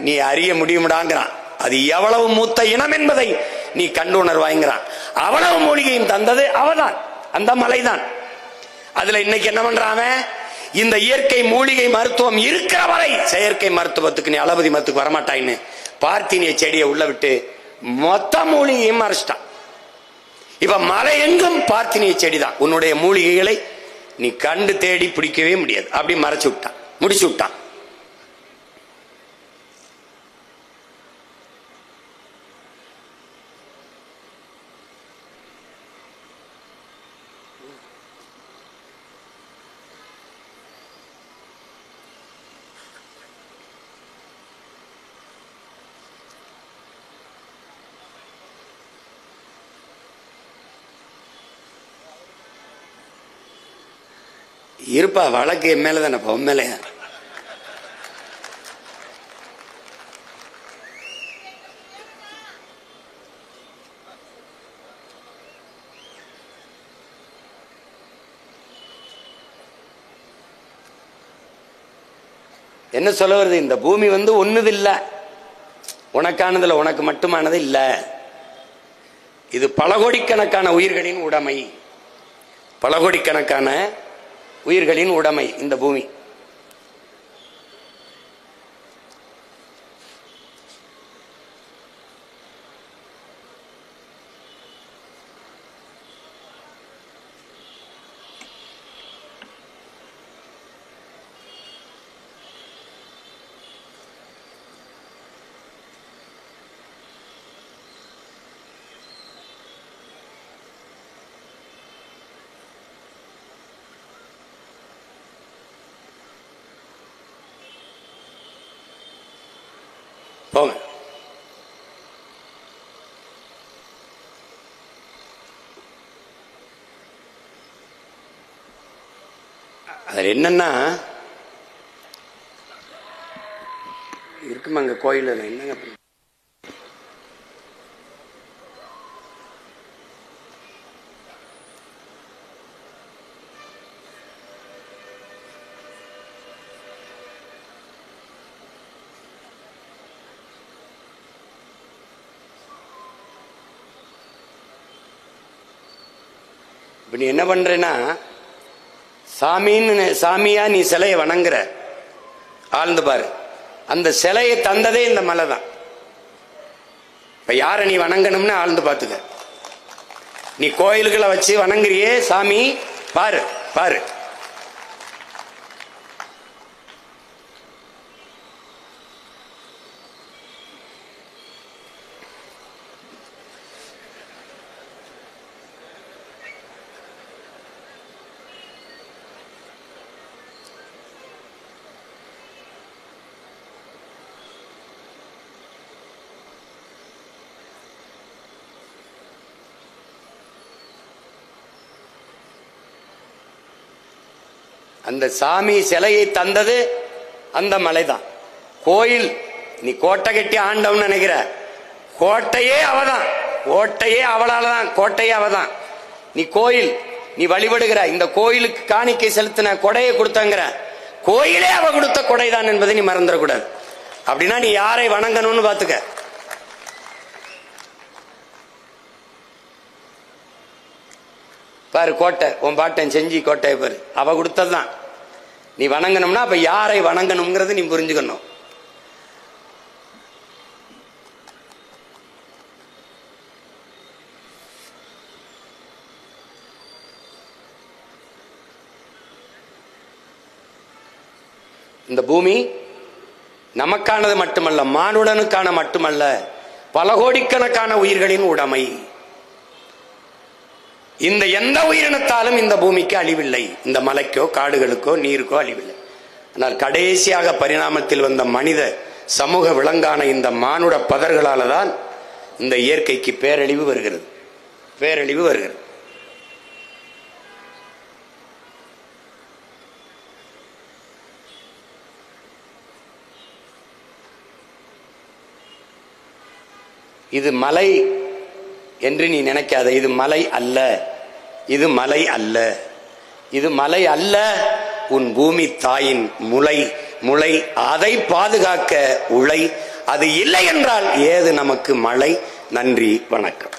நீ அறிய முடியும்டாங்கிறான். அது எவ்வளவு மூத்த இனம் என்பதை நீ கண்டு உணர்வாய்ங்கிறான். அவ்வளவு மூலிகையும் தந்தது அவதான், அந்த மலைதான். அதுல இன்னைக்கு என்ன பண்றான்? இந்த இயற்கை மூலிகை மருத்துவம் இருக்கிற வரை செயற்கை மருத்துவத்துக்கு நீ அளபதி மருத்துக்கு வரமாட்டாயின்னு பார்த்தினிய செடியை உள்ள விட்டு மொத்த மூலிகையும் மறைச்சிட்டான். இப்ப மலை எங்கும் பார்த்தினிய செடிதான். உன்னுடைய மூலிகைகளை நீ கண்டு தேடி பிடிக்கவே முடியாது. அப்படி மறைச்சு விட்டான், முடிச்சு விட்டான். இருப்பா, வழக்கு என் மேல தானே, உன் மேலையா? என்ன சொல்ல வருது? இந்த பூமி ஒண்ணுது இல்ல, உனக்கானதுல உனக்கு மட்டுமானது இல்ல. இது பல கோடிக்கணக்கான உயிர்களின் உடைமை, பல கோடிக்கணக்கான உயிர்களின் உடைமை இந்த பூமி. போங்க. அது என்னன்னா இருக்குமா அங்க கோயில் என்னங்க? இப்ப நீ என்ன பண்றேன்னா, சாமியா நீ சிலையை வணங்குற, ஆழ்ந்து பாரு. அந்த சிலையை தந்ததே இந்த மலை தான். இப்ப யார நீ வணங்கணும்னு ஆழ்ந்து பார்த்துக்க. நீ கோயில்களை வச்சு வணங்குறியே சாமி, பாரு பாரு. அந்த சாமி சிலையை தந்தது அந்த மலைதான். கோயில் நீ கோட்டை கட்டி ஆண்டவன் நினைக்கிற, கோட்டையே அவதான், கோட்டையே அவளாலதான், கோட்டையே அவதான். நீ கோயில் நீ வழிபடுகிற, இந்த கோயிலுக்கு காணிக்கை செலுத்தின கொடையை கொடுத்தங்கிற, கோயிலே அவ கொடுத்த கொடைதான் என்பதை நீ மறந்துடக்கூடாது. அப்படின்னா நீ யாரை வணங்கணும்னு பாத்துக்க. பாரு கோட்டை, உன் பாட்டன் செஞ்சி கோட்டையை பாரு, அவ கொடுத்ததுதான். நீ வணங்கணும்னா அப்ப யாரை வணங்கணும்ங்கிறது நீ புரிஞ்சுக்கணும். இந்த பூமி நமக்கானது மட்டுமல்ல, மானுடனுக்கான மட்டுமல்ல, பல கோடிக்கணக்கான உயிர்களின் உடைமை. இந்த எந்த உயிரினத்தாலும் இந்த பூமிக்கு அழிவில்லை. இந்த மலைக்கோ காடுகளுக்கோ நீருக்கோ அழிவில்லை. ஆனால் கடைசியாக பரிணாமத்தில் வந்த மனித சமூக விலங்கான இந்த மானுட பதர்களால தான் இந்த இயற்கைக்கு பேரழிவு வருகிறது, பேரழிவு வருகிறது. இது மலை என்று நீ நினைக்காத. இது மலை அல்ல, இது மலை அல்ல, இது மலை அல்ல. உன் பூமி தாயின் முளை, முளை அதை பாதுகாக்க உழை, அது இல்லை என்றால் ஏது நமக்கு மழை? நன்றி, வணக்கம்.